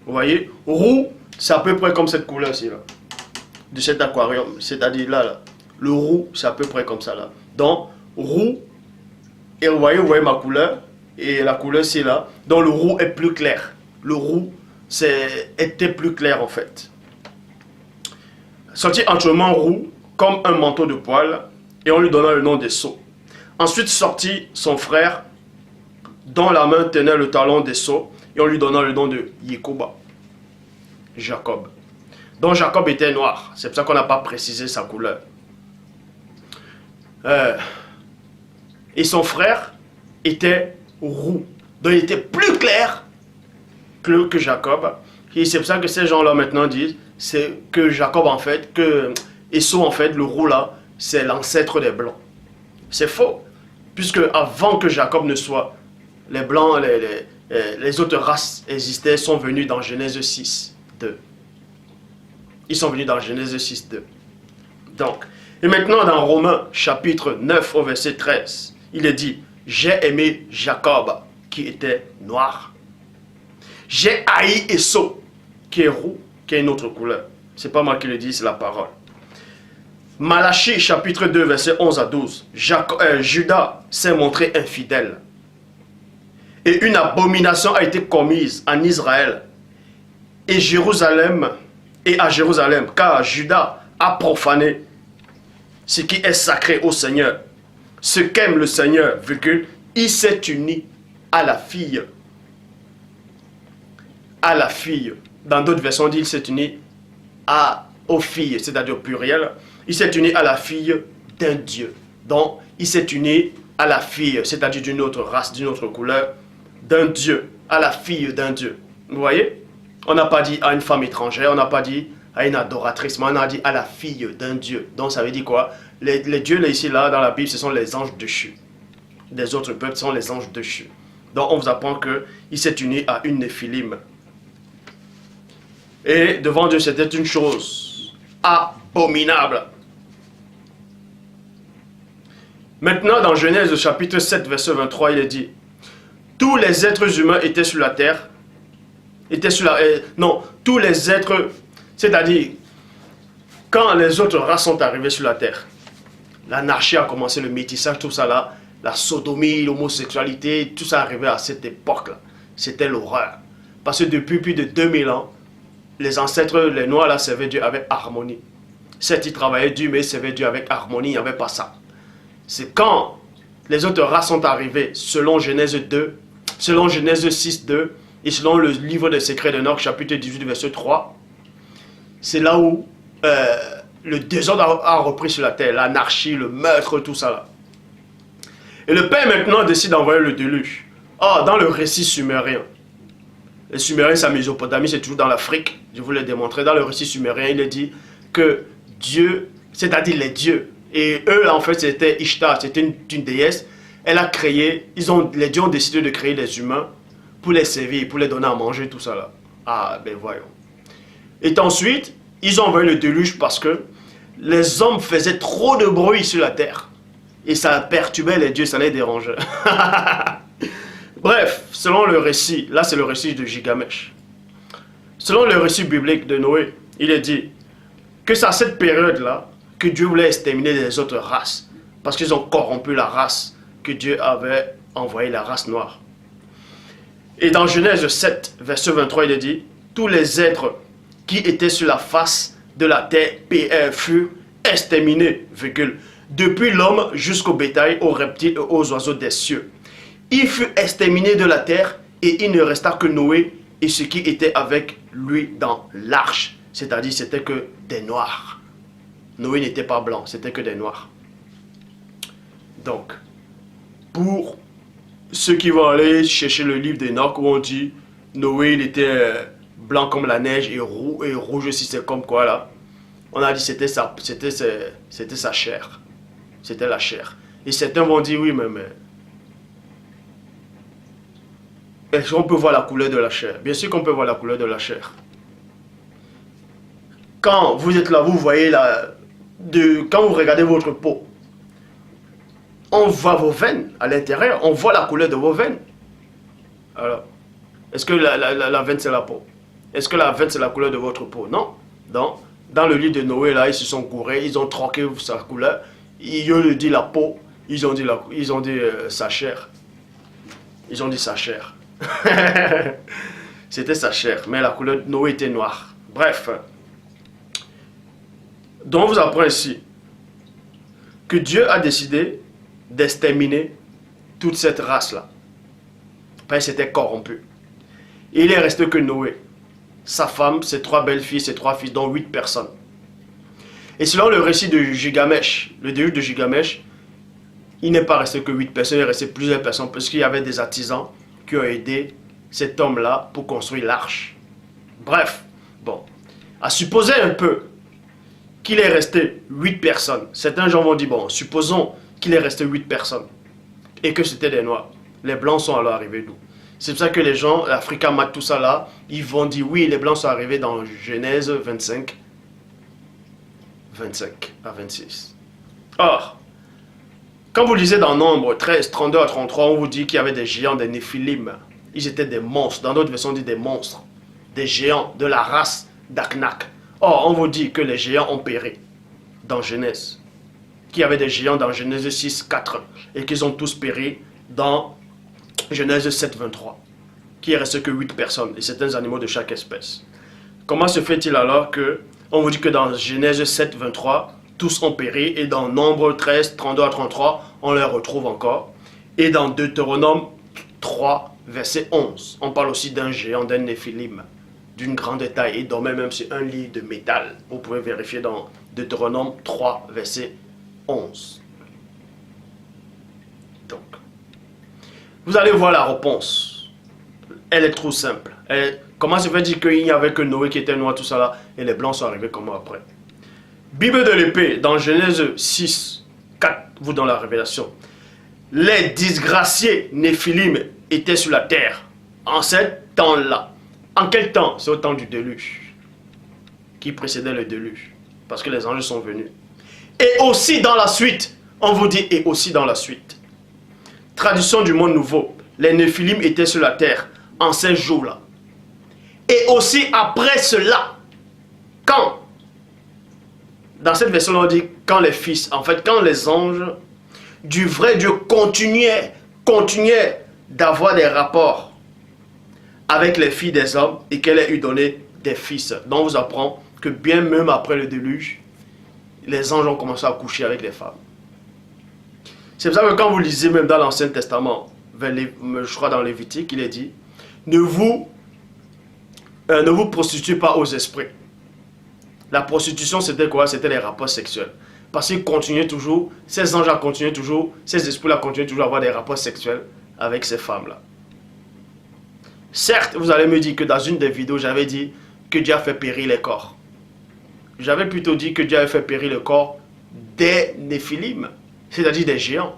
Vous voyez, roux, c'est à peu près comme cette couleur-ci, là, de cet aquarium, c'est-à-dire là. Le roux, c'est à peu près comme ça, là. Donc, roux, et vous voyez ma couleur, et la couleur, c'est là. Donc, le roux est plus clair. Le roux, était plus clair, en fait. Sortit entièrement roux, comme un manteau de poil, et on lui donna le nom d'Esau. Ensuite sortit son frère, dont la main tenait le talon d'Esau, et on lui donna le nom de Jacob. Jacob. Donc Jacob était noir, c'est pour ça qu'on n'a pas précisé sa couleur. Et son frère était roux, donc il était plus clair que Jacob. Et c'est pour ça que ces gens-là maintenant disent, c'est que Jacob en fait, que Esau en fait, le roux là, c'est l'ancêtre des blancs. C'est faux, puisque avant que Jacob ne soit, les blancs, les autres races existaient, sont venus dans Genèse 6, 2. Ils sont venus dans Genèse 6, 2. Donc, et maintenant dans Romains chapitre 9 au verset 13, il est dit, j'ai aimé Jacob qui était noir. J'ai haï Esau qui est roux, qui a une autre couleur. C'est pas moi qui le dis, c'est la parole. Malachie chapitre 2 verset 11 à 12. Judas s'est montré infidèle. Et une abomination a été commise en Israël et à Jérusalem, car Judas a profané ce qui est sacré au Seigneur. Ce qu'aime le Seigneur, virgule, il s'est uni à la fille. À la fille. Dans d'autres versions, on dit il s'est uni aux filles, c'est-à-dire au pluriel. Il s'est uni à la fille d'un Dieu. Donc, il s'est uni à la fille, c'est-à-dire d'une autre race, d'une autre couleur, d'un Dieu, à la fille d'un Dieu. Vous voyez? On n'a pas dit à une femme étrangère, on n'a pas dit à une adoratrice, mais on a dit à la fille d'un Dieu. Donc, ça veut dire quoi? Les dieux, là, ici, là, dans la Bible, ce sont les anges déchus. Les autres peuples sont les anges déchus. Donc, on vous apprend qu'il s'est uni à une Néphilim. Et devant Dieu, c'était une chose abominable. Maintenant, dans Genèse chapitre 7, verset 23, il est dit, tous les êtres humains étaient sur la terre, tous les êtres, c'est-à-dire, quand les autres races sont arrivées sur la terre, l'anarchie a commencé, le métissage, tout ça là, la sodomie, l'homosexualité, tout ça arrivait à cette époque-là. C'était l'horreur. Parce que depuis plus de 2000 ans, les ancêtres, les Noirs là, servaient Dieu avec harmonie. Certes, ils travaillaient Dieu, mais ils servaient Dieu avec harmonie, il n'y avait pas ça. C'est quand les autres races sont arrivées, selon Genèse 2, selon Genèse 6, 2, et selon le livre des secrets de Enoch, chapitre 18, verset 3, c'est là où le désordre a repris sur la terre, l'anarchie, le meurtre, tout ça là. Et le Père maintenant décide d'envoyer le déluge. Ah, dans le récit sumérien. Les Sumériens, c'est la Mésopotamie, c'est toujours dans l'Afrique. Je vous l'ai démontré. Dans le récit sumérien, il est dit que Dieu, c'est-à-dire les dieux, et eux, en fait, c'était Ishtar, c'était une déesse. Elle a créé, les dieux ont décidé de créer les humains pour les servir, pour les donner à manger, tout ça là. Ah, ben voyons. Et ensuite, ils ont envoyé le déluge parce que les hommes faisaient trop de bruit sur la terre. Et ça perturbait les dieux, ça les dérangeait. Bref, selon le récit, là c'est le récit de Gilgamesh. Selon le récit biblique de Noé, il est dit que c'est à cette période-là que Dieu voulait exterminer les autres races. Parce qu'ils ont corrompu la race que Dieu avait envoyée, la race noire. Et dans Genèse 7, verset 23, il est dit, tous les êtres qui étaient sur la face de la terre furent exterminé, virgule, depuis l'homme jusqu'au bétail, aux reptiles et aux oiseaux des cieux. Il fut exterminé de la terre et il ne resta que Noé et ce qui était avec lui dans l'arche. C'est-à-dire c'était que des noirs. Noé n'était pas blanc, c'était que des noirs. Donc, pour ceux qui vont aller chercher le livre d'Enoch où on dit Noé il était blanc comme la neige et rouge si c'est comme quoi là. On a dit c'était sa chair. C'était la chair. Et certains vont dire oui mais est-ce qu'on peut voir la couleur de la chair? Bien sûr qu'on peut voir la couleur de la chair. Quand vous êtes là, vous voyez quand vous regardez votre peau, on voit vos veines à l'intérieur, on voit la couleur de vos veines. Alors, est-ce que la veine c'est la peau? Est-ce que la veine c'est la couleur de votre peau? Non. Dans le livre de Noé, là, ils se sont courés, ils ont troqué sa couleur. Ils ont dit la peau, ils ont dit sa chair. Ils ont dit sa chair. C'était sa chair, mais la couleur de Noé était noire. Bref. Donc on vous apprend ici que Dieu a décidé d'exterminer toute cette race-là. Parce qu'elle s'était corrompue. Et il est resté que Noé, sa femme, ses 3 belles-filles, ses 3 fils, dont 8 personnes. Et selon le récit de Gilgamesh, le déluge de Gilgamesh, il n'est pas resté que 8 personnes, il est resté plusieurs personnes, parce qu'il y avait des artisans qui ont aidé cet homme-là pour construire l'arche. Bref, bon, à supposer un peu qu'il est resté 8 personnes. Certains gens vont dire, bon, supposons qu'il est resté 8 personnes et que c'était des noirs. Les blancs sont alors arrivés d'où? C'est pour ça que les gens, l'Africa Mat, tout ça là, ils vont dire, oui, les blancs sont arrivés dans Genèse 25 à 26. Or, quand vous lisez dans Nombre 13, 32 à 33, on vous dit qu'il y avait des géants, des Néphilim. Ils étaient des monstres. Dans d'autres versions, on dit des monstres. Des géants de la race d'Aknak. Or, on vous dit que les géants ont péri dans Genèse. Qu'il y avait des géants dans Genèse 6, 4. Et qu'ils ont tous péri dans Genèse 7, 23. Qu'il ne reste que 8 personnes. Et certains animaux de chaque espèce. Comment se fait-il alors que on vous dit que dans Genèse 7, 23, tous ont péri. Et dans Nombre 13, 32 à 33, on les retrouve encore. Et dans Deutéronome 3, verset 11, on parle aussi d'un géant, d'un Néphilim, d'une grande taille, et dormait même sur un lit de métal. Vous pouvez vérifier dans Deutéronome 3, verset 11. Donc, vous allez voir la réponse. Elle est trop simple. Comment se fait-il qu'il n'y avait que Noé qui était noir, tout ça là, et les blancs sont arrivés comment après? Bible de l'épée, dans Genèse 6, 4, vous dans la Révélation. Les disgraciés Néphilim étaient sur la terre en ce temps-là. En quel temps? C'est au temps du déluge qui précédait le déluge. Parce que les anges sont venus. Et aussi dans la suite. On vous dit et aussi dans la suite. Tradition du monde nouveau. Les Néphilim étaient sur la terre en ces jours-là. Et aussi après cela. Quand? Dans cette version, on dit quand les fils. En fait, quand les anges du vrai Dieu continuaient d'avoir des rapports avec les filles des hommes et qu'elle ait eu donné des fils. Donc on vous apprend que bien même après le déluge, les anges ont commencé à coucher avec les femmes. C'est pour ça que quand vous lisez même dans l'Ancien Testament, je crois dans Lévitique, il est dit, ne vous prostituez pas aux esprits. La prostitution c'était quoi? C'était les rapports sexuels. Parce qu'ils continuaient toujours, ces anges-là continuaient toujours, ces esprits-là continuaient toujours à avoir des rapports sexuels avec ces femmes-là. Certes, vous allez me dire que dans une des vidéos, j'avais dit que Dieu a fait périr les corps. J'avais plutôt dit que Dieu avait fait périr le corps des Néphilim, c'est-à-dire des géants.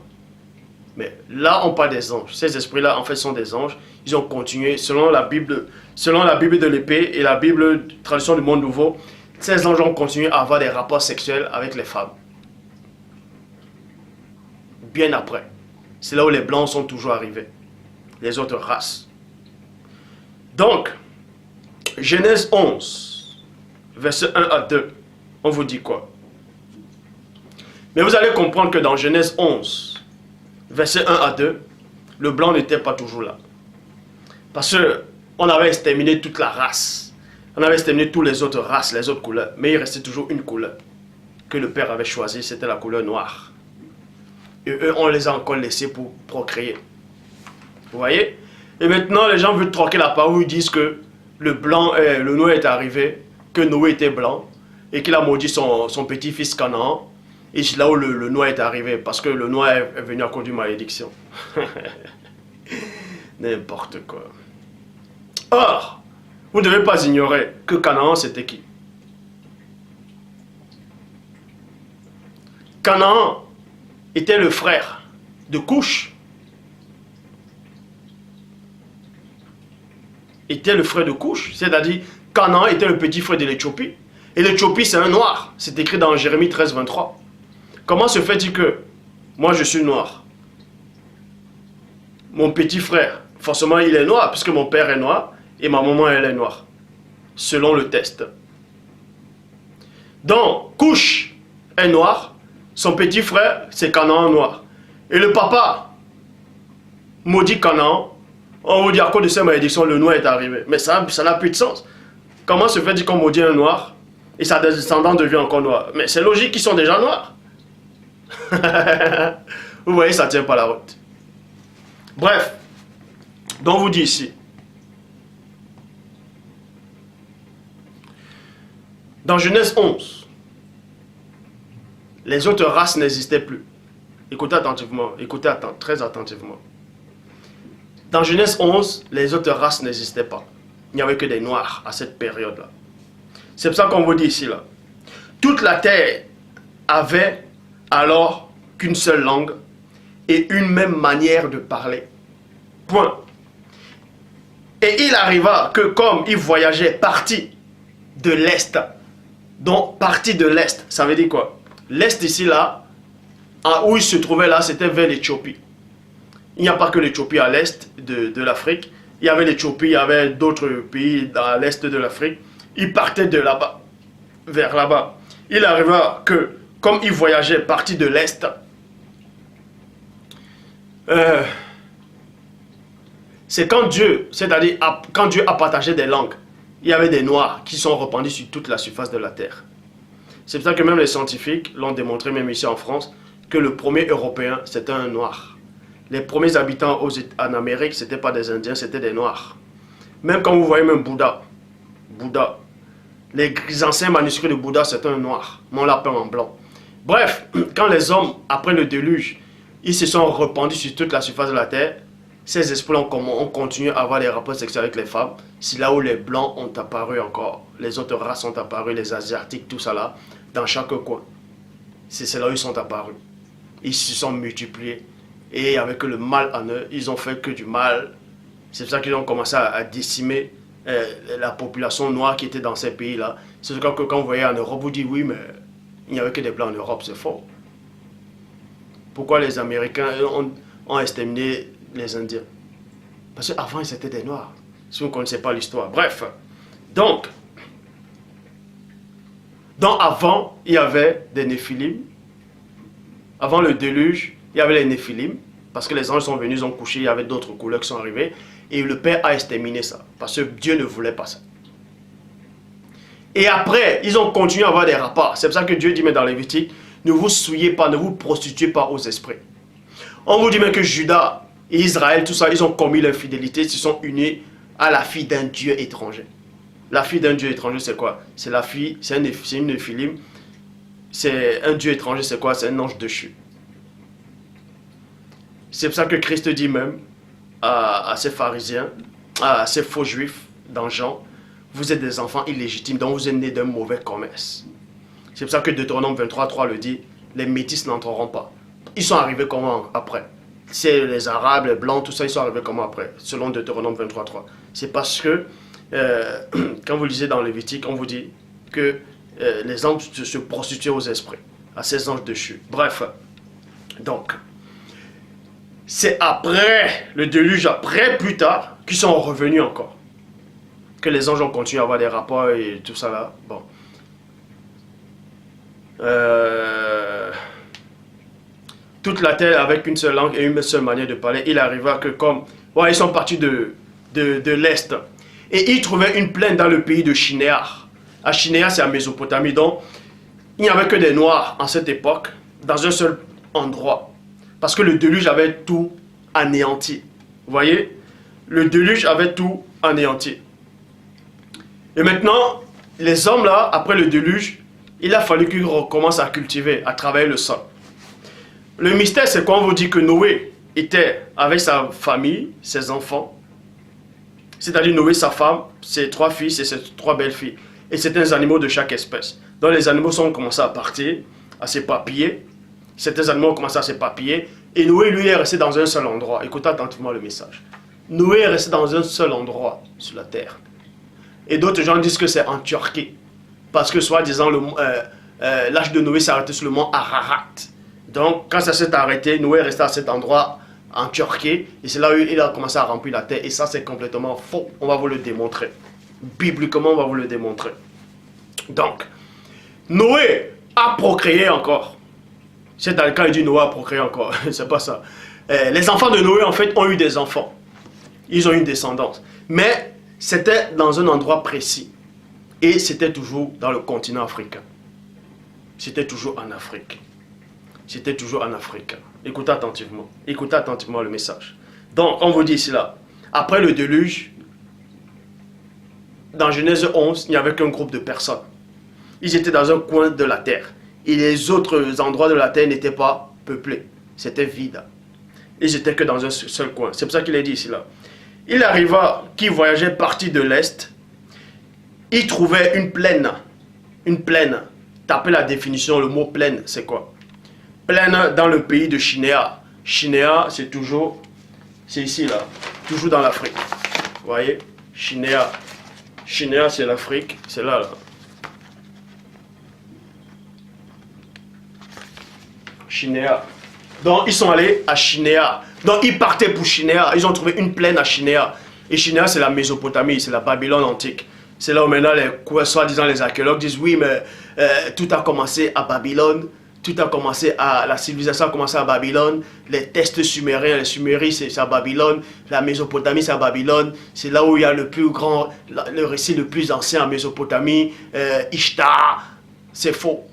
Mais là, on parle des anges. Ces esprits-là, en fait, sont des anges. Ils ont continué, selon la Bible de l'épée et la Bible tradition du monde nouveau, ces anges ont continué à avoir des rapports sexuels avec les femmes. Bien après. C'est là où les blancs sont toujours arrivés. Les autres races. Donc, Genèse 11, verset 1 à 2, on vous dit quoi? Mais vous allez comprendre que dans Genèse 11, verset 1 à 2, le blanc n'était pas toujours là. Parce qu'on avait exterminé toute la race. On avait exterminé toutes les autres races, les autres couleurs. Mais il restait toujours une couleur. que le Père avait choisi, c'était la couleur noire. Et eux, on les a encore laissés pour procréer. Vous voyez? Et maintenant, les gens veulent troquer la parole, ils disent que le noir est arrivé, que Noé était blanc, et qu'il a maudit son petit-fils Canaan. Et c'est là où le noir est arrivé, parce que le noir est venu à cause d'une malédiction. N'importe quoi. Or, vous ne devez pas ignorer que Canaan, c'était qui? Canaan était le frère de Couche. Était le frère de Couche, c'est-à-dire Canaan était le petit frère de l'Éthiopie. Et l'Éthiopie, c'est un noir. C'est écrit dans Jérémie 13, 23. Comment se fait-il que moi, je suis noir? Mon petit frère, forcément, il est noir, puisque mon père est noir et ma maman, elle est noire. Selon le test. Donc, Couche est noir. Son petit frère, c'est Canaan noir. Et le papa maudit Canaan. On vous dit à cause de ces malédictions, le noir est arrivé. Mais ça n'a plus de sens. Comment se fait-il qu'on maudit un noir et sa descendance devient encore noir? Mais c'est logique qu'ils sont déjà noirs. Vous voyez, ça ne tient pas la route. Bref, donc vous dit ici. Dans Genèse 11, les autres races n'existaient plus. Écoutez attentivement, écoutez très attentivement. Dans Genèse 11, les autres races n'existaient pas. Il n'y avait que des noirs à cette période-là. C'est pour ça qu'on vous dit ici, là. Toute la terre avait alors qu'une seule langue et une même manière de parler. Point. Et il arriva que comme il voyageait parti de l'Est, donc parti de l'Est, ça veut dire quoi? L'Est ici, là, où il se trouvait là, c'était vers l'Éthiopie. Il n'y a pas que l'Éthiopie à l'Est de l'Afrique. Il y avait l'Éthiopie, il y avait d'autres pays dans l'Est de l'Afrique. Il partait de là-bas, vers là-bas. Il arriva que, comme il voyageait parti de l'Est, c'est quand Dieu, c'est-à-dire quand Dieu a partagé des langues, il y avait des noirs qui sont répandus sur toute la surface de la terre. C'est pour ça que même les scientifiques l'ont démontré, même ici en France, que le premier Européen, c'était un noir. Les premiers habitants en Amérique, ce n'étaient pas des Indiens, c'était des noirs. Même quand vous voyez même Bouddha, les anciens manuscrits de Bouddha, c'était un noir, mais on l'a peint en blanc. Bref, quand les hommes, après le déluge, ils se sont répandus sur toute la surface de la terre, ces esprits ont continué à avoir des rapports sexuels avec les femmes. C'est là où les blancs ont apparu encore, les autres races sont apparues, les asiatiques, tout ça là, dans chaque coin. C'est là où ils sont apparus. Ils se sont multipliés. Et avec le mal en eux, ils ont fait que du mal. C'est pour ça qu'ils ont commencé à décimer la population noire qui était dans ces pays-là. C'est pour ça que quand vous voyez en Europe, vous dites oui, mais il n'y avait que des blancs en Europe, c'est faux. Pourquoi les Américains ont exterminé les Indiens? Parce qu'avant, ils étaient des noirs. Si vous ne connaissez pas l'histoire. Bref. Donc, avant, il y avait des Néphilim. Avant le déluge, il y avait les Néphilim, parce que les anges sont venus, ils ont couché, il y avait d'autres couleurs qui sont arrivées, et le Père a exterminé ça, parce que Dieu ne voulait pas ça. Et après, ils ont continué à avoir des rapports. C'est pour ça que Dieu dit, mais dans Lévitique, ne vous souillez pas, ne vous prostituez pas aux esprits. On vous dit même que Judas et Israël, tout ça, ils ont commis l'infidélité, ils se sont unis à la fille d'un Dieu étranger. La fille d'un Dieu étranger, c'est quoi? C'est la fille, c'est une Néphilim. C'est un Dieu étranger, c'est quoi? C'est un ange déchu. C'est pour ça que Christ dit même à ces pharisiens, à ces faux juifs dans Jean, vous êtes des enfants illégitimes, donc vous êtes nés d'un mauvais commerce. C'est pour ça que Deutéronome 23:3 le dit, les métis n'entreront pas. Ils sont arrivés comment après? C'est les Arabes, les Blancs, tout ça, ils sont arrivés comment après? Selon Deutéronome 23:3. C'est parce que, quand vous lisez dans Lévitique, on vous dit que les anges se prostituaient aux esprits, à ces anges déchus. Bref, donc, c'est après le déluge, après, plus tard, qu'ils sont revenus encore. Que les anges ont continué à avoir des rapports et tout ça là. Bon. Toute la terre avec une seule langue et une seule manière de parler. Il arriva que comme... Ouais, ils sont partis de l'Est. Et ils trouvaient une plaine dans le pays de Shinéar. À Shinéar, c'est à Mésopotamie. Donc, il n'y avait que des noirs en cette époque, dans un seul endroit. Parce que le déluge avait tout anéanti. Vous voyez? Le déluge avait tout anéanti. Et maintenant, les hommes là, après le déluge, il a fallu qu'ils recommencent à cultiver, à travailler le sol. Le mystère, c'est quand on vous dit que Noé était avec sa famille, ses enfants, c'est-à-dire Noé, sa femme, ses 3 fils et ses 3 belles-filles. Et c'était des animaux de chaque espèce. Donc les animaux ont commencé à partir, à s'éparpiller. Certains animaux ont commencé à s'éparpiller. Et Noé, lui, est resté dans un seul endroit. Écoutez attentivement le message. Noé est resté dans un seul endroit sur la terre. Et d'autres gens disent que c'est en Turquie. Parce que, soi-disant, l'âge de Noé s'est arrêté sur le mont Ararat. Donc, quand ça s'est arrêté, Noé est resté à cet endroit en Turquie. Et c'est là où il a commencé à remplir la terre. Et ça, c'est complètement faux. On va vous le démontrer. Bibliquement, on va vous le démontrer. Donc, Noé a procréé encore. C'est-à-dire, quand il dit Noé a procréé encore, c'est pas ça. Les enfants de Noé, en fait, ont eu des enfants. Ils ont eu une descendance. Mais c'était dans un endroit précis. Et c'était toujours dans le continent africain. C'était toujours en Afrique. C'était toujours en Afrique. Écoutez attentivement. Écoutez attentivement le message. Donc, on vous dit ici là. Après le déluge, dans Genèse 11, il n'y avait qu'un groupe de personnes. Ils étaient dans un coin de la terre. Et les autres endroits de la terre n'étaient pas peuplés. C'était vide. Ils n'étaient que dans un seul coin. C'est pour ça qu'il est dit ici là. Il arriva qu'il voyageait parti de l'Est. Il trouvait une plaine. Une plaine. Tapez la définition, le mot plaine, c'est quoi? Plaine dans le pays de Chinéa. Chinéa, c'est toujours, c'est ici là, toujours dans l'Afrique. Vous voyez? Chinéa. Chinéa, c'est l'Afrique, c'est là, là. Chinéa. Donc, ils sont allés à Chinéa. Donc, ils partaient pour Chinéa. Ils ont trouvé une plaine à Chinéa. Et Chinéa, c'est la Mésopotamie, c'est la Babylone antique. C'est là où maintenant, soi-disant les archéologues disent, oui, mais tout a commencé à Babylone. Tout a commencé la civilisation a commencé à Babylone. Les textes sumériens, les Suméries, c'est à Babylone. La Mésopotamie, c'est à Babylone. C'est là où il y a le plus grand, le récit le plus ancien en Mésopotamie. Ishtar. C'est faux.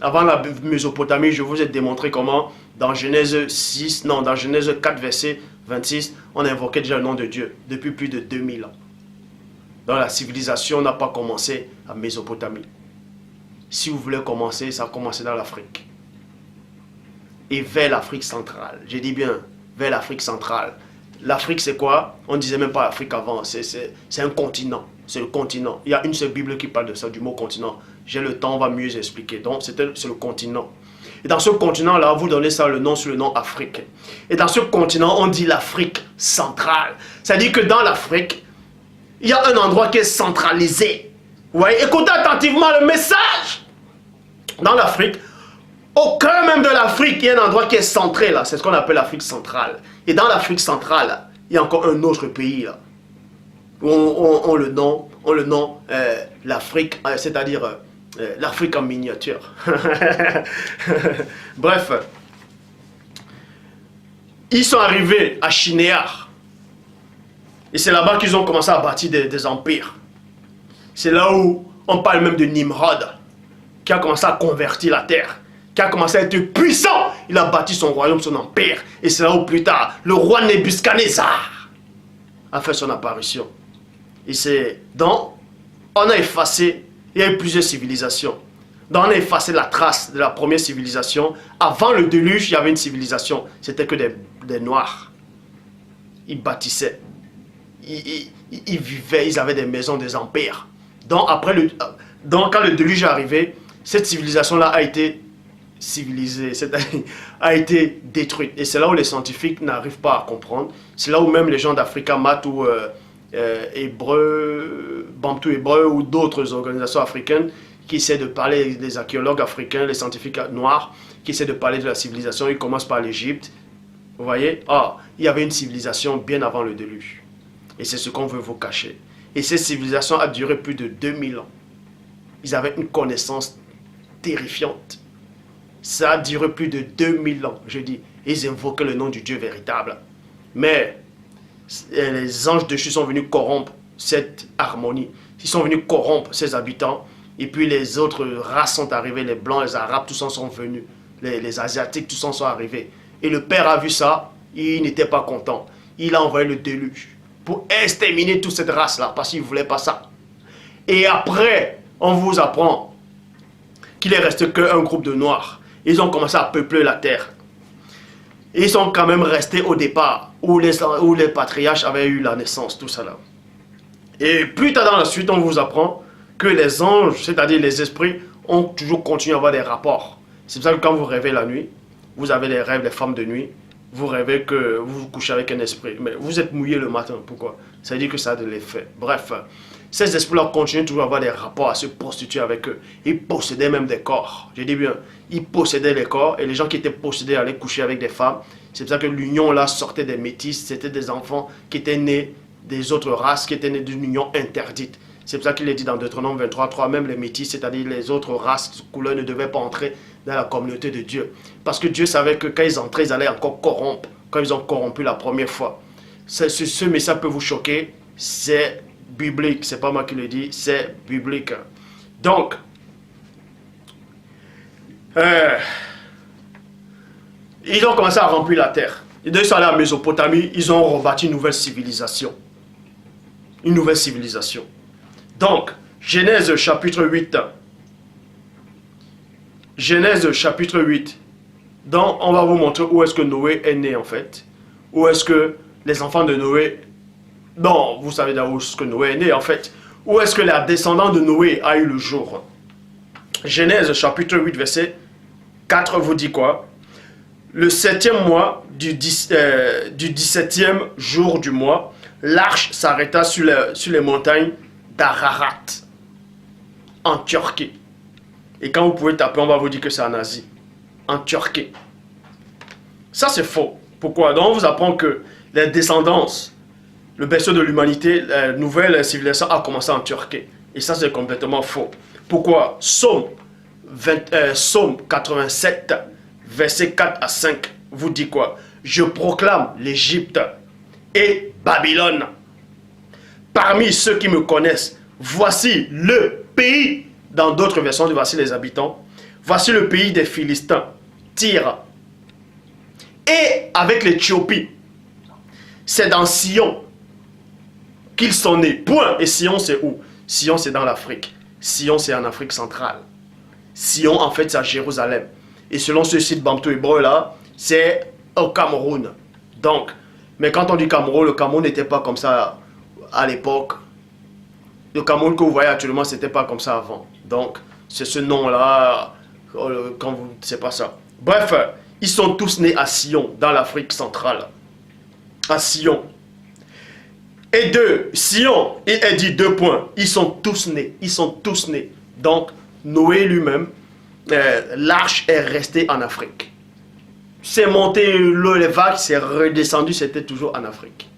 Avant la Mésopotamie, je vous ai démontré comment, dans Genèse 6, non, dans Genèse 4, verset 26, on invoquait déjà le nom de Dieu depuis plus de 2000 ans. Donc la civilisation n'a pas commencé à Mésopotamie. Si vous voulez commencer, ça a commencé dans l'Afrique. Et vers l'Afrique centrale. J'ai dit bien, vers l'Afrique centrale. L'Afrique, c'est quoi? On ne disait même pas l'Afrique avant. C'est un continent. C'est le continent. Il y a une seule Bible qui parle de ça, du mot continent. J'ai le temps, on va mieux expliquer. Donc, c'est le continent. Et dans ce continent-là, vous donnez ça le nom sur le nom Afrique. Et dans ce continent, on dit l'Afrique centrale. C'est-à-dire que dans l'Afrique, il y a un endroit qui est centralisé. Vous voyez, écoutez attentivement le message. Dans l'Afrique, au cœur même de l'Afrique, il y a un endroit qui est centré là. C'est ce qu'on appelle l'Afrique centrale. Et dans l'Afrique centrale, là, il y a encore un autre pays là. Où on le nomme l'Afrique, c'est-à-dire l'Afrique en miniature. Bref, ils sont arrivés à Chinéar. Et c'est là-bas qu'ils ont commencé à bâtir des empires. C'est là où on parle même de Nimrod, qui a commencé à convertir la terre, qui a commencé à être puissant. Il a bâti son royaume, son empire. Et c'est là où plus tard, le roi Nebuchadnezzar a fait son apparition. Et c'est donc, on a effacé, il y a eu plusieurs civilisations. Donc on a effacé la trace de la première civilisation. Avant le déluge, il y avait une civilisation. C'était que des noirs. Ils bâtissaient. Ils vivaient, ils avaient des maisons, des empires. Donc, quand le déluge est arrivé, cette civilisation-là a été civilisée, c'est-à-dire a été détruite. Et c'est là où les scientifiques n'arrivent pas à comprendre. C'est là où même les gens d'Africa Mat ou Bantu Hébreu ou d'autres organisations africaines qui essaient de parler, les archéologues africains, les scientifiques noirs, qui essaient de parler de la civilisation, ils commencent par l'Égypte. Vous voyez? Il y avait une civilisation bien avant le déluge. Et c'est ce qu'on veut vous cacher. Et cette civilisation a duré plus de 2000 ans. Ils avaient une connaissance terrifiante. Ça a duré plus de 2000 ans, je dis. Ils invoquaient le nom du Dieu véritable. Mais les anges déchus sont venus corrompre cette harmonie. Ils sont venus corrompre ses habitants. Et puis les autres races sont arrivées, les Blancs, les Arabes, tous en sont venus. Les Asiatiques, tous en sont arrivés. Et le Père a vu ça, il n'était pas content. Il a envoyé le déluge pour exterminer toute cette race-là, parce qu'il ne voulait pas ça. Et après, on vous apprend qu'il est resté qu'un groupe de Noirs. Ils ont commencé à peupler la terre. Et ils sont quand même restés au départ, où les patriarches avaient eu la naissance, tout ça là. Et plus tard dans la suite, on vous apprend que les anges, c'est-à-dire les esprits, ont toujours continué à avoir des rapports. C'est pour ça que quand vous rêvez la nuit, vous avez les rêves des femmes de nuit, vous rêvez que vous vous couchez avec un esprit, mais vous êtes mouillé le matin. Pourquoi? Ça veut dire que ça a de l'effet. Bref, ces esprits-là continuent toujours à avoir des rapports, à se prostituer avec eux. Ils possédaient même des corps. Je dis bien, ils possédaient les corps et les gens qui étaient possédés allaient coucher avec des femmes. C'est pour ça que l'union là sortait des métis, c'était des enfants qui étaient nés des autres races, qui étaient nés d'une union interdite. C'est pour ça qu'il est dit dans Deutéronome 23:3, même les métis, c'est-à-dire les autres races, couleurs, ne devaient pas entrer dans la communauté de Dieu. Parce que Dieu savait que quand ils entraient, ils allaient encore corrompre, quand ils ont corrompu la première fois. Ce message peut vous choquer, c'est biblique, c'est pas moi qui le dis, c'est biblique. Donc, ils ont commencé à remplir la terre. Ils sont allés à Mésopotamie, ils ont rebâti une nouvelle civilisation. Une nouvelle civilisation. Donc, Genèse chapitre 8. Genèse chapitre 8. Donc, on va vous montrer où est-ce que Noé est né en fait. Où est-ce que les enfants de Noé... Non, vous savez où est-ce que Noé est né en fait. Où est-ce que la descendance de Noé a eu le jour. Genèse chapitre 8 verset 4 vous dit quoi? Le 7e mois du 17e jour du mois, l'arche s'arrêta sur les montagnes d'Ararat, en Turquie. Et quand vous pouvez taper, on va vous dire que c'est en Asie, en Turquie. Ça c'est faux. Pourquoi? Donc on vous apprend que les descendances, le berceau de l'humanité, la nouvelle civilisation a commencé en Turquie. Et ça c'est complètement faux. Pourquoi? Psaume 87, verset 4 à 5, vous dit quoi? Je proclame l'Égypte et Babylone. Parmi ceux qui me connaissent, voici le pays. Dans d'autres versions, voici les habitants. Voici le pays des Philistins, Tyr. Et avec l'Éthiopie, c'est dans Sion qu'ils sont nés. Point. Et Sion, c'est où? Sion, c'est dans l'Afrique. Sion, c'est en Afrique centrale. Sion, en fait, c'est à Jérusalem. Et selon ce site bantou hébreu là, c'est au Cameroun. Donc, mais quand on dit Cameroun, le Cameroun n'était pas comme ça à l'époque. Le Cameroun que vous voyez actuellement, c'était pas comme ça avant. Donc, c'est ce nom-là, quand vous, c'est pas ça. Bref, ils sont tous nés à Sion, dans l'Afrique centrale. À Sion. Et Sion, il est dit 2 points. Ils sont tous nés. Ils sont tous nés. Donc, Noé lui-même, l'arche est restée en Afrique. C'est monté, les vagues, c'est redescendu, c'était toujours en Afrique.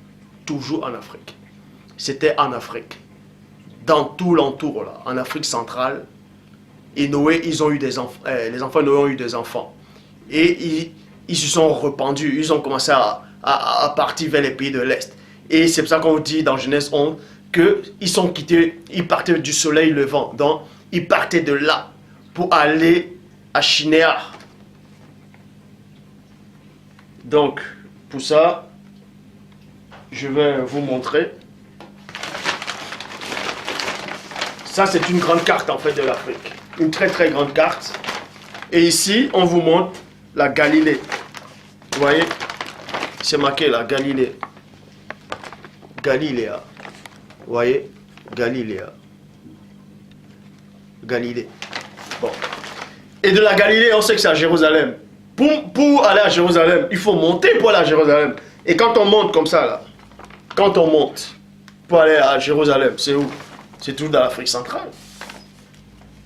Toujours en Afrique. C'était en Afrique. Dans tout l'entour, là, en Afrique centrale. Et Noé, ils ont eu des enfants. Les enfants de Noé ont eu des enfants. Et ils se sont rependus. Ils ont commencé à partir vers les pays de l'Est. Et c'est pour ça qu'on dit dans Genèse 11 qu'ils sont quittés, ils partaient du soleil levant. Donc, ils partaient de là pour aller à Shinéar. Donc, pour ça, je vais vous montrer. Ça, c'est une grande carte en fait de l'Afrique. Une très très grande carte. Et ici, on vous montre la Galilée. Vous voyez? C'est marqué la Galilée. Galiléa. Vous voyez? Galiléa. Galilée. Bon. Et de la Galilée, on sait que c'est à Jérusalem. Pour aller à Jérusalem, il faut monter pour aller à Jérusalem. Et quand on monte comme ça, là, quand on monte pour aller à Jérusalem, c'est où? C'est tout dans l'Afrique centrale.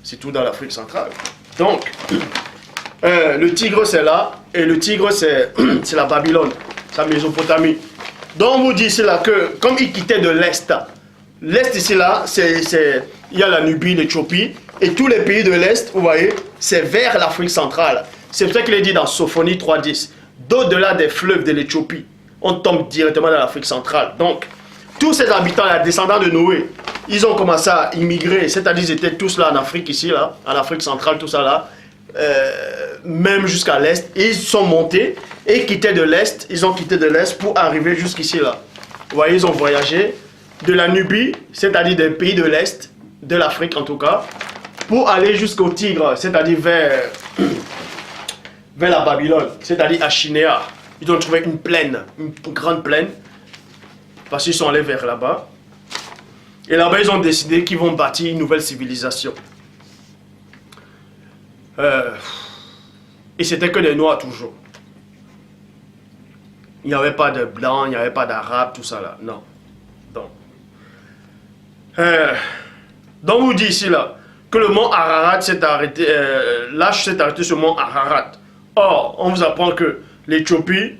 C'est tout dans l'Afrique centrale. Donc, le Tigre, c'est là. Et le Tigre, c'est la Babylone. C'est la Mésopotamie. Donc, on vous dit ici là que, comme ils quittaient de l'Est, l'Est ici là, il y a la Nubie, l'Éthiopie. Et tous les pays de l'Est, vous voyez, c'est vers l'Afrique centrale. C'est pour ça qu'il est dit dans Sophonie 3.10, d'au-delà des fleuves de l'Éthiopie, on tombe directement dans l'Afrique centrale. Donc, tous ces habitants, les descendants de Noé, ils ont commencé à immigrer, c'est-à-dire ils étaient tous là en Afrique ici, là, en Afrique centrale, tout ça là, même jusqu'à l'Est, et ils sont montés et quittaient de l'Est, ils ont quitté de l'Est pour arriver jusqu'ici là. Vous voyez, ils ont voyagé de la Nubie, c'est-à-dire des pays de l'Est, de l'Afrique en tout cas, pour aller jusqu'au Tigre, c'est-à-dire vers la Babylone, c'est-à-dire à Shinéa. Ils ont trouvé une plaine, une grande plaine, parce qu'ils sont allés vers là-bas. Et là-bas, ils ont décidé qu'ils vont bâtir une nouvelle civilisation. Et c'était que des Noirs toujours. Il n'y avait pas de Blancs, il n'y avait pas d'Arabes, tout ça là. Non. Donc on vous dit ici là, que le mont Ararat s'est arrêté, l'âge s'est arrêté sur le mont Ararat. Or, on vous apprend que l'Éthiopie,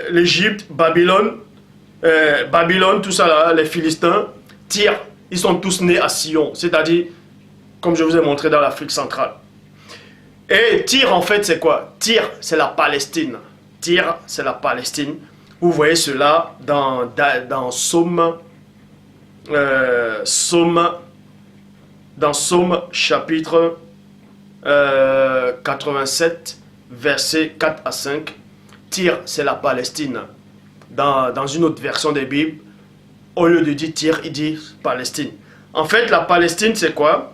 l'Égypte, Babylone, tout ça là, les Philistins, Tyr, ils sont tous nés à Sion, c'est-à-dire, comme je vous ai montré dans l'Afrique centrale. Et Tyr, en fait, c'est quoi? Tyr, c'est la Palestine. Tyr, c'est la Palestine. Vous voyez cela dans Somme, chapitre 87, versets 4 à 5. Tyr, c'est la Palestine. Dans une autre version des Bibles, au lieu de dire Tyr, il dit Palestine. En fait, la Palestine, c'est quoi?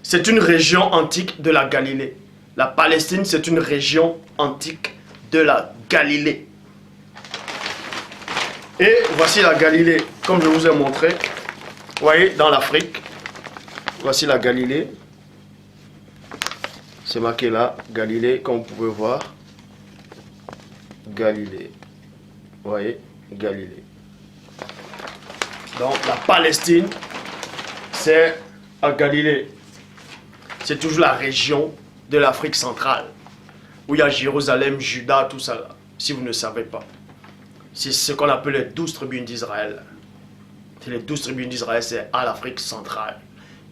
C'est une région antique de la Galilée. La Palestine, c'est une région antique de la Galilée. Et voici la Galilée, comme je vous ai montré. Vous voyez, dans l'Afrique. Voici la Galilée. C'est marqué là, Galilée, comme vous pouvez voir. Galilée. Vous voyez, Galilée. Donc, la Palestine, c'est à Galilée. C'est toujours la région de l'Afrique centrale, où il y a Jérusalem, Juda, tout ça là, si vous ne savez pas. C'est ce qu'on appelle les 12 tribus d'Israël. Les 12 tribus d'Israël, c'est à l'Afrique centrale.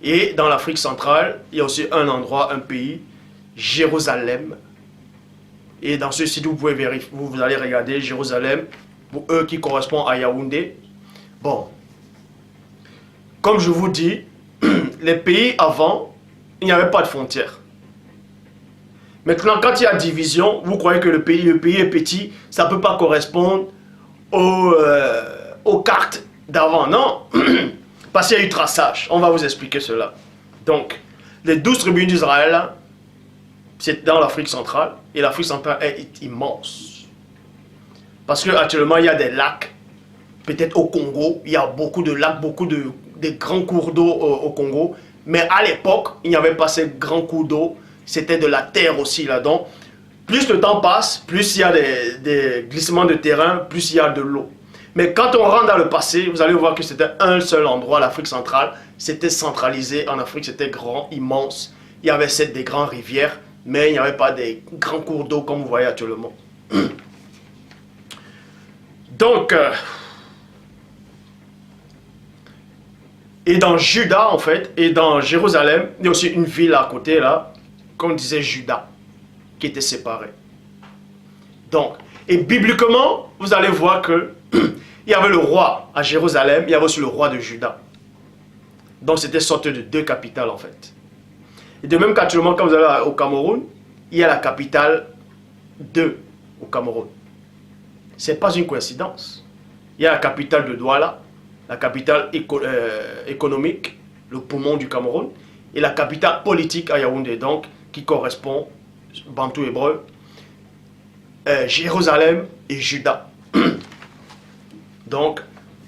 Et dans l'Afrique centrale, il y a aussi un endroit, un pays, Jérusalem. Et dans ce site, vous pouvez vérifier, vous allez regarder Jérusalem, pour eux qui correspond à Yaoundé. Bon, comme je vous dis, les pays avant, il n'y avait pas de frontières. Maintenant, quand il y a division, vous croyez que le pays est petit, ça ne peut pas correspondre aux cartes d'avant. Non, parce qu'il y a eu traçage. On va vous expliquer cela. Donc, les 12 tribus d'Israël, c'est dans l'Afrique centrale. Et l'Afrique centrale est immense. Parce qu'actuellement, il y a des lacs. Peut-être au Congo, il y a beaucoup de lacs, beaucoup de grands cours d'eau au Congo. Mais à l'époque, il n'y avait pas ces grands cours d'eau. C'était de la terre aussi là. Donc, plus le temps passe, plus il y a des glissements de terrain, plus il y a de l'eau. Mais quand on rentre dans le passé, vous allez voir que c'était un seul endroit, l'Afrique centrale. C'était centralisé en Afrique, c'était grand, immense. Il y avait certes des grandes rivières, mais il n'y avait pas des grands cours d'eau comme vous voyez actuellement. Donc, et dans Juda en fait, et dans Jérusalem, il y a aussi une ville à côté là, comme disait Juda, qui était séparée. Donc, et bibliquement, vous allez voir que il y avait le roi à Jérusalem, il y avait aussi le roi de Juda. Donc c'était sorte de deux capitales en fait. Et de même qu'actuellement, quand vous allez au Cameroun, il y a la capitale au Cameroun. Ce n'est pas une coïncidence. Il y a la capitale de Douala, la capitale économique, le poumon du Cameroun, et la capitale politique à Yaoundé, donc, qui correspond, bantou hébreu, Jérusalem et Juda. Donc,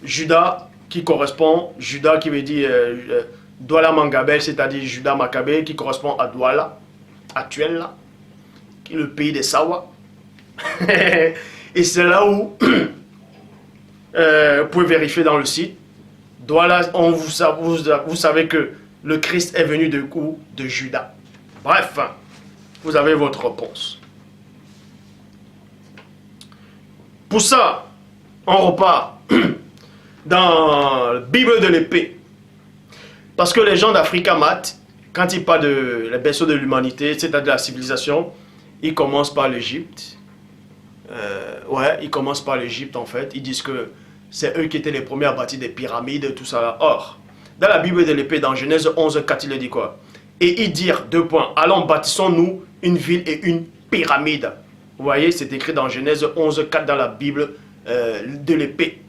Juda qui correspond, Juda qui veut dire Douala Mangabel, c'est-à-dire Juda Maccabée, qui correspond à Douala, actuel là, qui est le pays des Sawa. Et c'est là où, vous pouvez vérifier dans le site, Douala, vous savez que le Christ est venu de où? De Juda. Bref, vous avez votre réponse. Pour ça, on repart dans la Bible de l'épée. Parce que les gens d'Africa Mat, quand ils parlent de les berceaux de l'humanité, c'est-à-dire de la civilisation, ils commencent par l'Égypte. Ils commencent par l'Égypte en fait. Ils disent que C'est eux qui étaient les premiers à bâtir des pyramides, tout ça là. Or, dans la Bible de l'épée, dans Genèse 11, 4, il dit quoi? Et ils dirent, deux points, allons bâtissons-nous une ville et une pyramide. Vous voyez, c'est écrit dans Genèse 11, 4 dans la Bible de l'épée.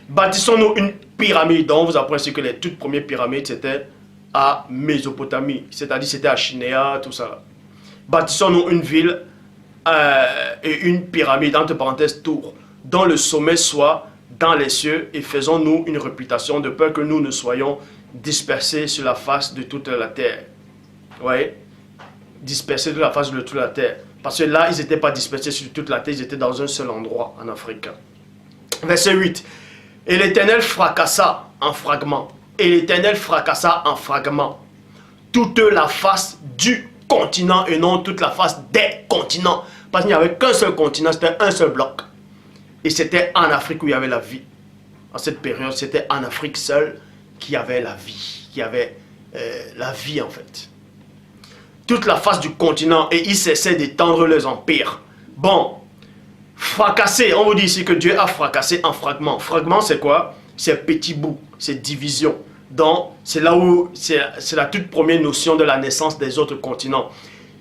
Bâtissons-nous une pyramide. Donc, on vous apprend que les toutes premières pyramides, c'était à Mésopotamie. C'est-à-dire, c'était à Chinéa, tout ça. Bâtissons-nous une ville et une pyramide, entre parenthèses, tour, dont le sommet soit dans les cieux, et faisons-nous une réputation de peur que nous ne soyons dispersés sur la face de toute la terre. Vous voyez? Dispersés de la face de toute la terre. Parce que là, ils n'étaient pas dispersés sur toute la terre, ils étaient dans un seul endroit en Afrique. Verset 8. Et l'Éternel fracassa en fragments. Et l'Éternel fracassa en fragments toute la face du continent et non toute la face des continents. Parce qu'il n'y avait qu'un seul continent, c'était un seul bloc. Et c'était en Afrique où il y avait la vie. En cette période, c'était en Afrique seule qu'il y avait la vie. Qu'il y avait la vie en fait. Toute la face du continent, et ils cessaient d'étendre leurs empires. Bon, fracasser, on vous dit ici que Dieu a fracassé en fragments. Fragments, c'est quoi? C'est petits bouts, c'est division. Donc, c'est là où c'est la toute première notion de la naissance des autres continents.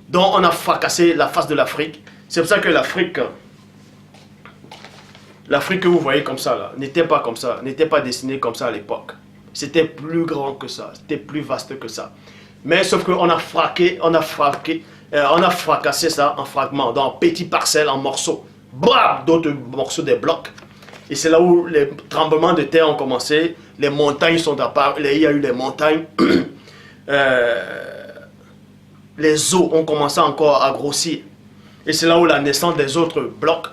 Donc, on a fracassé la face de l'Afrique. C'est pour ça que l'Afrique que vous voyez comme ça, là, n'était pas comme ça, n'était pas dessinée comme ça à l'époque. C'était plus grand que ça, c'était plus vaste que ça. Mais sauf qu'on a fracassé ça en fragments, dans petits parcelles, en morceaux. Bam, d'autres morceaux des blocs. Et c'est là où les tremblements de terre ont commencé, les montagnes sont apparues, il y a eu les montagnes, les eaux ont commencé encore à grossir. Et c'est là où la naissance des autres blocs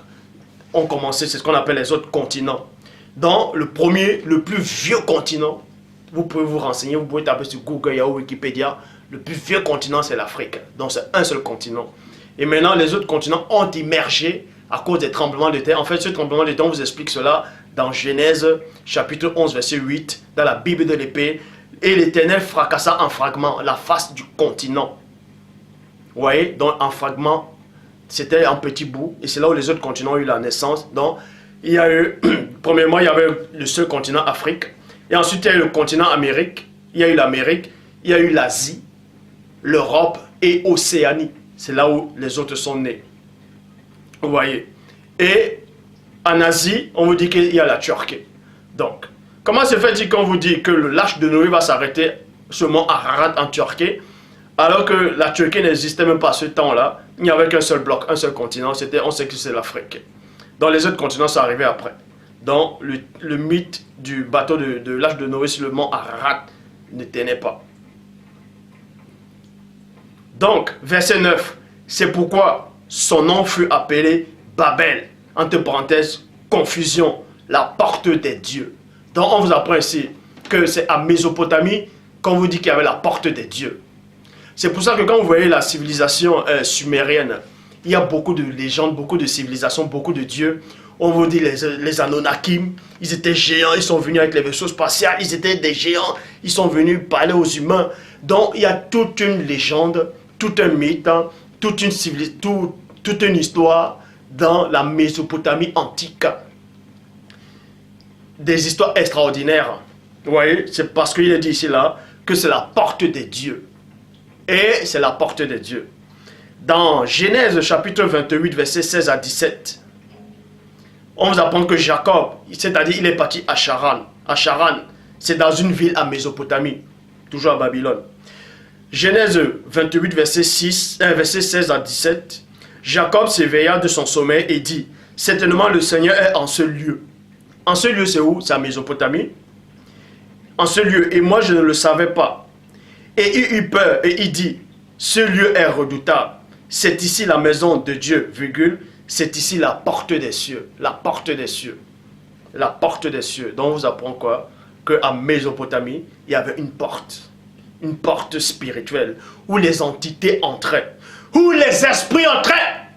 ont commencé, c'est ce qu'on appelle les autres continents. Dans le premier, le plus vieux continent, vous pouvez vous renseigner, vous pouvez taper sur Google, Yahoo, Wikipédia, le plus vieux continent c'est l'Afrique, donc c'est un seul continent. Et maintenant les autres continents ont émergé à cause des tremblements de terre. En fait, ce tremblement de terre, on vous explique cela dans Genèse, chapitre 11, verset 8, dans la Bible de l'épée. Et l'Éternel fracassa en fragments la face du continent. Vous voyez, donc en fragments, c'était en petits bouts. Et c'est là où les autres continents ont eu la naissance. Donc, il y a eu, premièrement, il y avait le seul continent Afrique. Et ensuite, il y a eu le continent Amérique. Il y a eu l'Amérique. Il y a eu l'Asie, l'Europe et Océanie. C'est là où les autres sont nés. Vous voyez. Et en Asie, on vous dit qu'il y a la Turquie. Donc, comment se fait-il qu'on vous dit que le lâche de Noé va s'arrêter sur le mont Ararat en Turquie, alors que la Turquie n'existait même pas à ce temps-là? Il n'y avait qu'un seul bloc, un seul continent, on sait que c'est l'Afrique. Dans les autres continents, ça arrivait après. Donc, le mythe du bateau de l'âge de Noé sur le mont Ararat ne tenait pas. Donc, verset 9, c'est pourquoi son nom fut appelé Babel, entre parenthèses, confusion, la porte des dieux. Donc on vous apprend ici que c'est à Mésopotamie qu'on vous dit qu'il y avait la porte des dieux. C'est pour ça que quand vous voyez la civilisation sumérienne, il y a beaucoup de légendes, beaucoup de civilisations, beaucoup de dieux. On vous dit les Anunnakim, ils étaient géants, ils sont venus avec les vaisseaux spatials, ils étaient des géants, ils sont venus parler aux humains. Donc il y a toute une légende, tout un mythe, toute une histoire dans la Mésopotamie antique. Des histoires extraordinaires. Vous voyez, c'est parce qu'il est dit ici là que c'est la porte des dieux. Et c'est la porte des dieux. Dans Genèse chapitre 28, verset 16 à 17, on vous apprend que Jacob, c'est-à-dire il est parti à Charan. À Charan, c'est dans une ville à Mésopotamie, toujours à Babylone. Genèse 28, verset 16 à 17, Jacob s'éveilla de son sommeil et dit, « Certainement le Seigneur est en ce lieu. » En ce lieu, c'est où? C'est à Mésopotamie. En ce lieu, et moi je ne le savais pas. Et il eut peur et il dit, « Ce lieu est redoutable. C'est ici la maison de Dieu, virgule, c'est ici la porte des cieux. » La porte des cieux. La porte des cieux. Donc on vous apprend quoi? Qu'à Mésopotamie, il y avait une porte. Une porte spirituelle où les entités entraient, où les esprits entraient.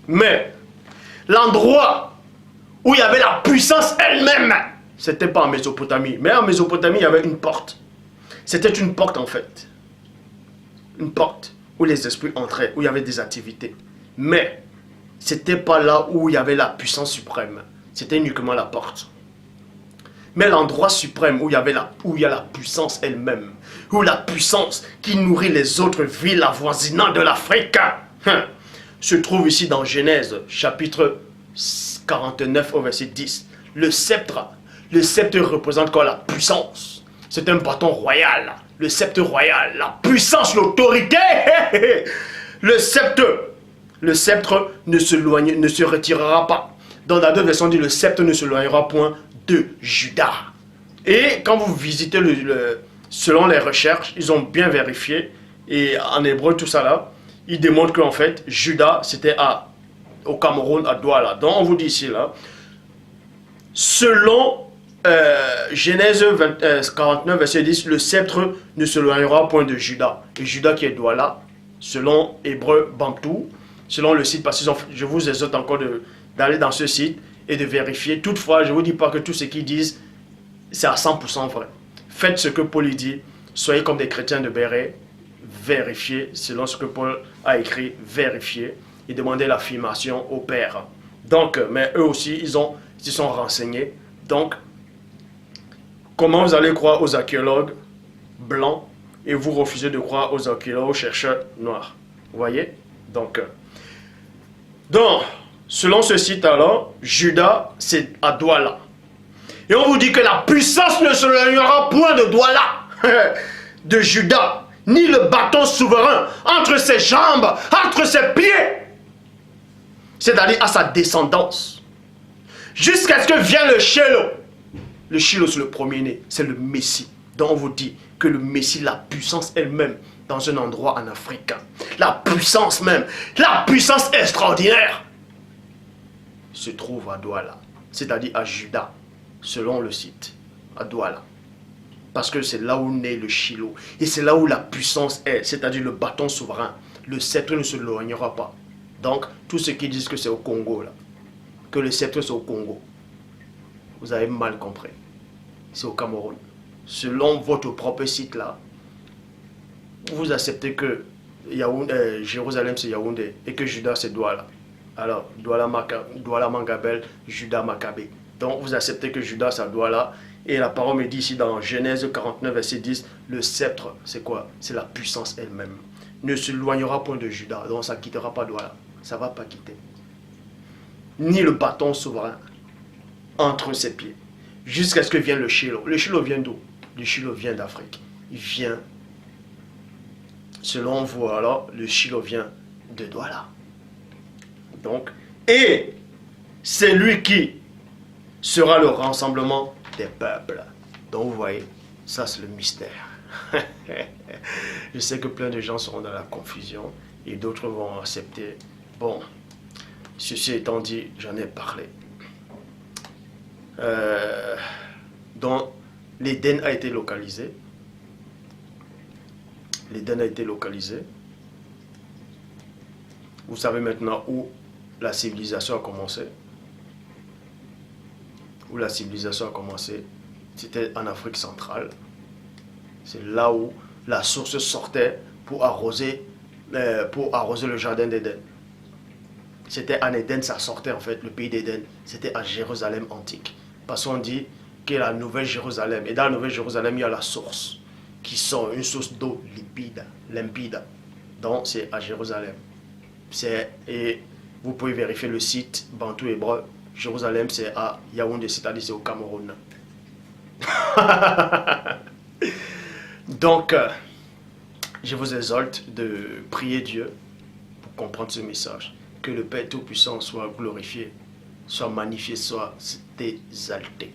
Mais l'endroit où il y avait la puissance elle-même, c'était pas en Mésopotamie. Mais en Mésopotamie, il y avait une porte. C'était une porte en fait. Une porte où les esprits entraient, où il y avait des activités. Mais c'était pas là où il y avait la puissance suprême. C'était uniquement la porte. mais l'endroit suprême où il y a la puissance elle-même, où la puissance qui nourrit les autres villes avoisinantes de l'Afrique, se trouve ici dans Genèse, chapitre 49 au verset 10. Le sceptre représente quoi? La puissance. C'est un bâton royal. Le sceptre royal, la puissance, l'autorité. Le sceptre ne se retirera pas. Dans la deux version dit le sceptre ne se éloignera point de Juda. Et quand vous visitez selon les recherches, ils ont bien vérifié, et en hébreu tout ça là, ils démontrent qu'en fait, Juda c'était au Cameroun, à Douala. Donc on vous dit ici là, selon Genèse 49 verset 10, le sceptre ne se éloignera point de Juda. Et Juda qui est Douala, selon hébreu Bantou, selon le site, parce que je vous exhorte encore d'aller dans ce site et de vérifier. Toutefois, je ne vous dis pas que tout ce qu'ils disent, c'est à 100% vrai. Faites ce que Paul dit, soyez comme des chrétiens de Béret, vérifiez, selon ce que Paul a écrit, vérifiez, et demandez l'affirmation au Père. Donc, mais eux aussi, ils sont renseignés. Donc, comment vous allez croire aux archéologues blancs et vous refusez de croire aux archéologues chercheurs noirs? Vous voyez? Donc, selon ce site alors, Juda, c'est à Douala. Et on vous dit que la puissance ne se éloignera point de Douala, de Juda, ni le bâton souverain entre ses jambes, entre ses pieds. C'est-à-dire à sa descendance. Jusqu'à ce que vienne le Shiloh. Le Shiloh, c'est le premier-né, c'est le Messie. Donc on vous dit que le Messie, la puissance elle-même, dans un endroit en Afrique, la puissance même, la puissance extraordinaire, se trouve à Douala, c'est-à-dire à Juda, selon le site, à Douala. Parce que c'est là où naît le Shiloh, et c'est là où la puissance est, c'est-à-dire le bâton souverain. Le sceptre ne se éloignera pas. Donc, tous ceux qui disent que c'est au Congo, là, que le sceptre c'est au Congo, vous avez mal compris. C'est au Cameroun. Selon votre propre site là, vous acceptez que Jérusalem c'est Yaoundé et que Juda c'est Douala. Alors, Douala Mangabel, Juda Maccabée. Donc, vous acceptez que Juda c'est Douala. Et la parole me dit ici dans Genèse 49, verset 10, le sceptre, c'est quoi? C'est la puissance elle-même. Ne s'éloignera point de Juda, donc ça ne quittera pas Douala. Ça ne va pas quitter. Ni le bâton souverain entre ses pieds. Jusqu'à ce que vienne le Shiloh. Le Shiloh vient d'où? Le Shiloh vient d'Afrique. Il vient, selon vous alors, le Shiloh vient de Douala. Donc, et c'est lui qui sera le rassemblement des peuples. Donc vous voyez, ça c'est le mystère. Je sais que plein de gens seront dans la confusion et d'autres vont accepter. Bon, ceci étant dit, j'en ai parlé. Donc, l'Éden a été localisé. L'Éden a été localisé. Vous savez maintenant où la civilisation a commencé. Où la civilisation a commencé, c'était en Afrique centrale. C'est là où la source sortait pour arroser le jardin d'Éden. C'était en Éden, ça sortait en fait, le pays d'Éden. C'était à Jérusalem antique. Parce qu'on dit que la Nouvelle Jérusalem, et dans la Nouvelle Jérusalem, il y a la source, qui sont une source d'eau limpide. Donc c'est à Jérusalem. Et vous pouvez vérifier le site Bantou hébreu. Jérusalem, c'est à Yaoundé, c'est-à-dire c'est au Cameroun. Donc, je vous exhorte de prier Dieu pour comprendre ce message. Que le Père Tout-Puissant soit glorifié, soit magnifié, soit exalté.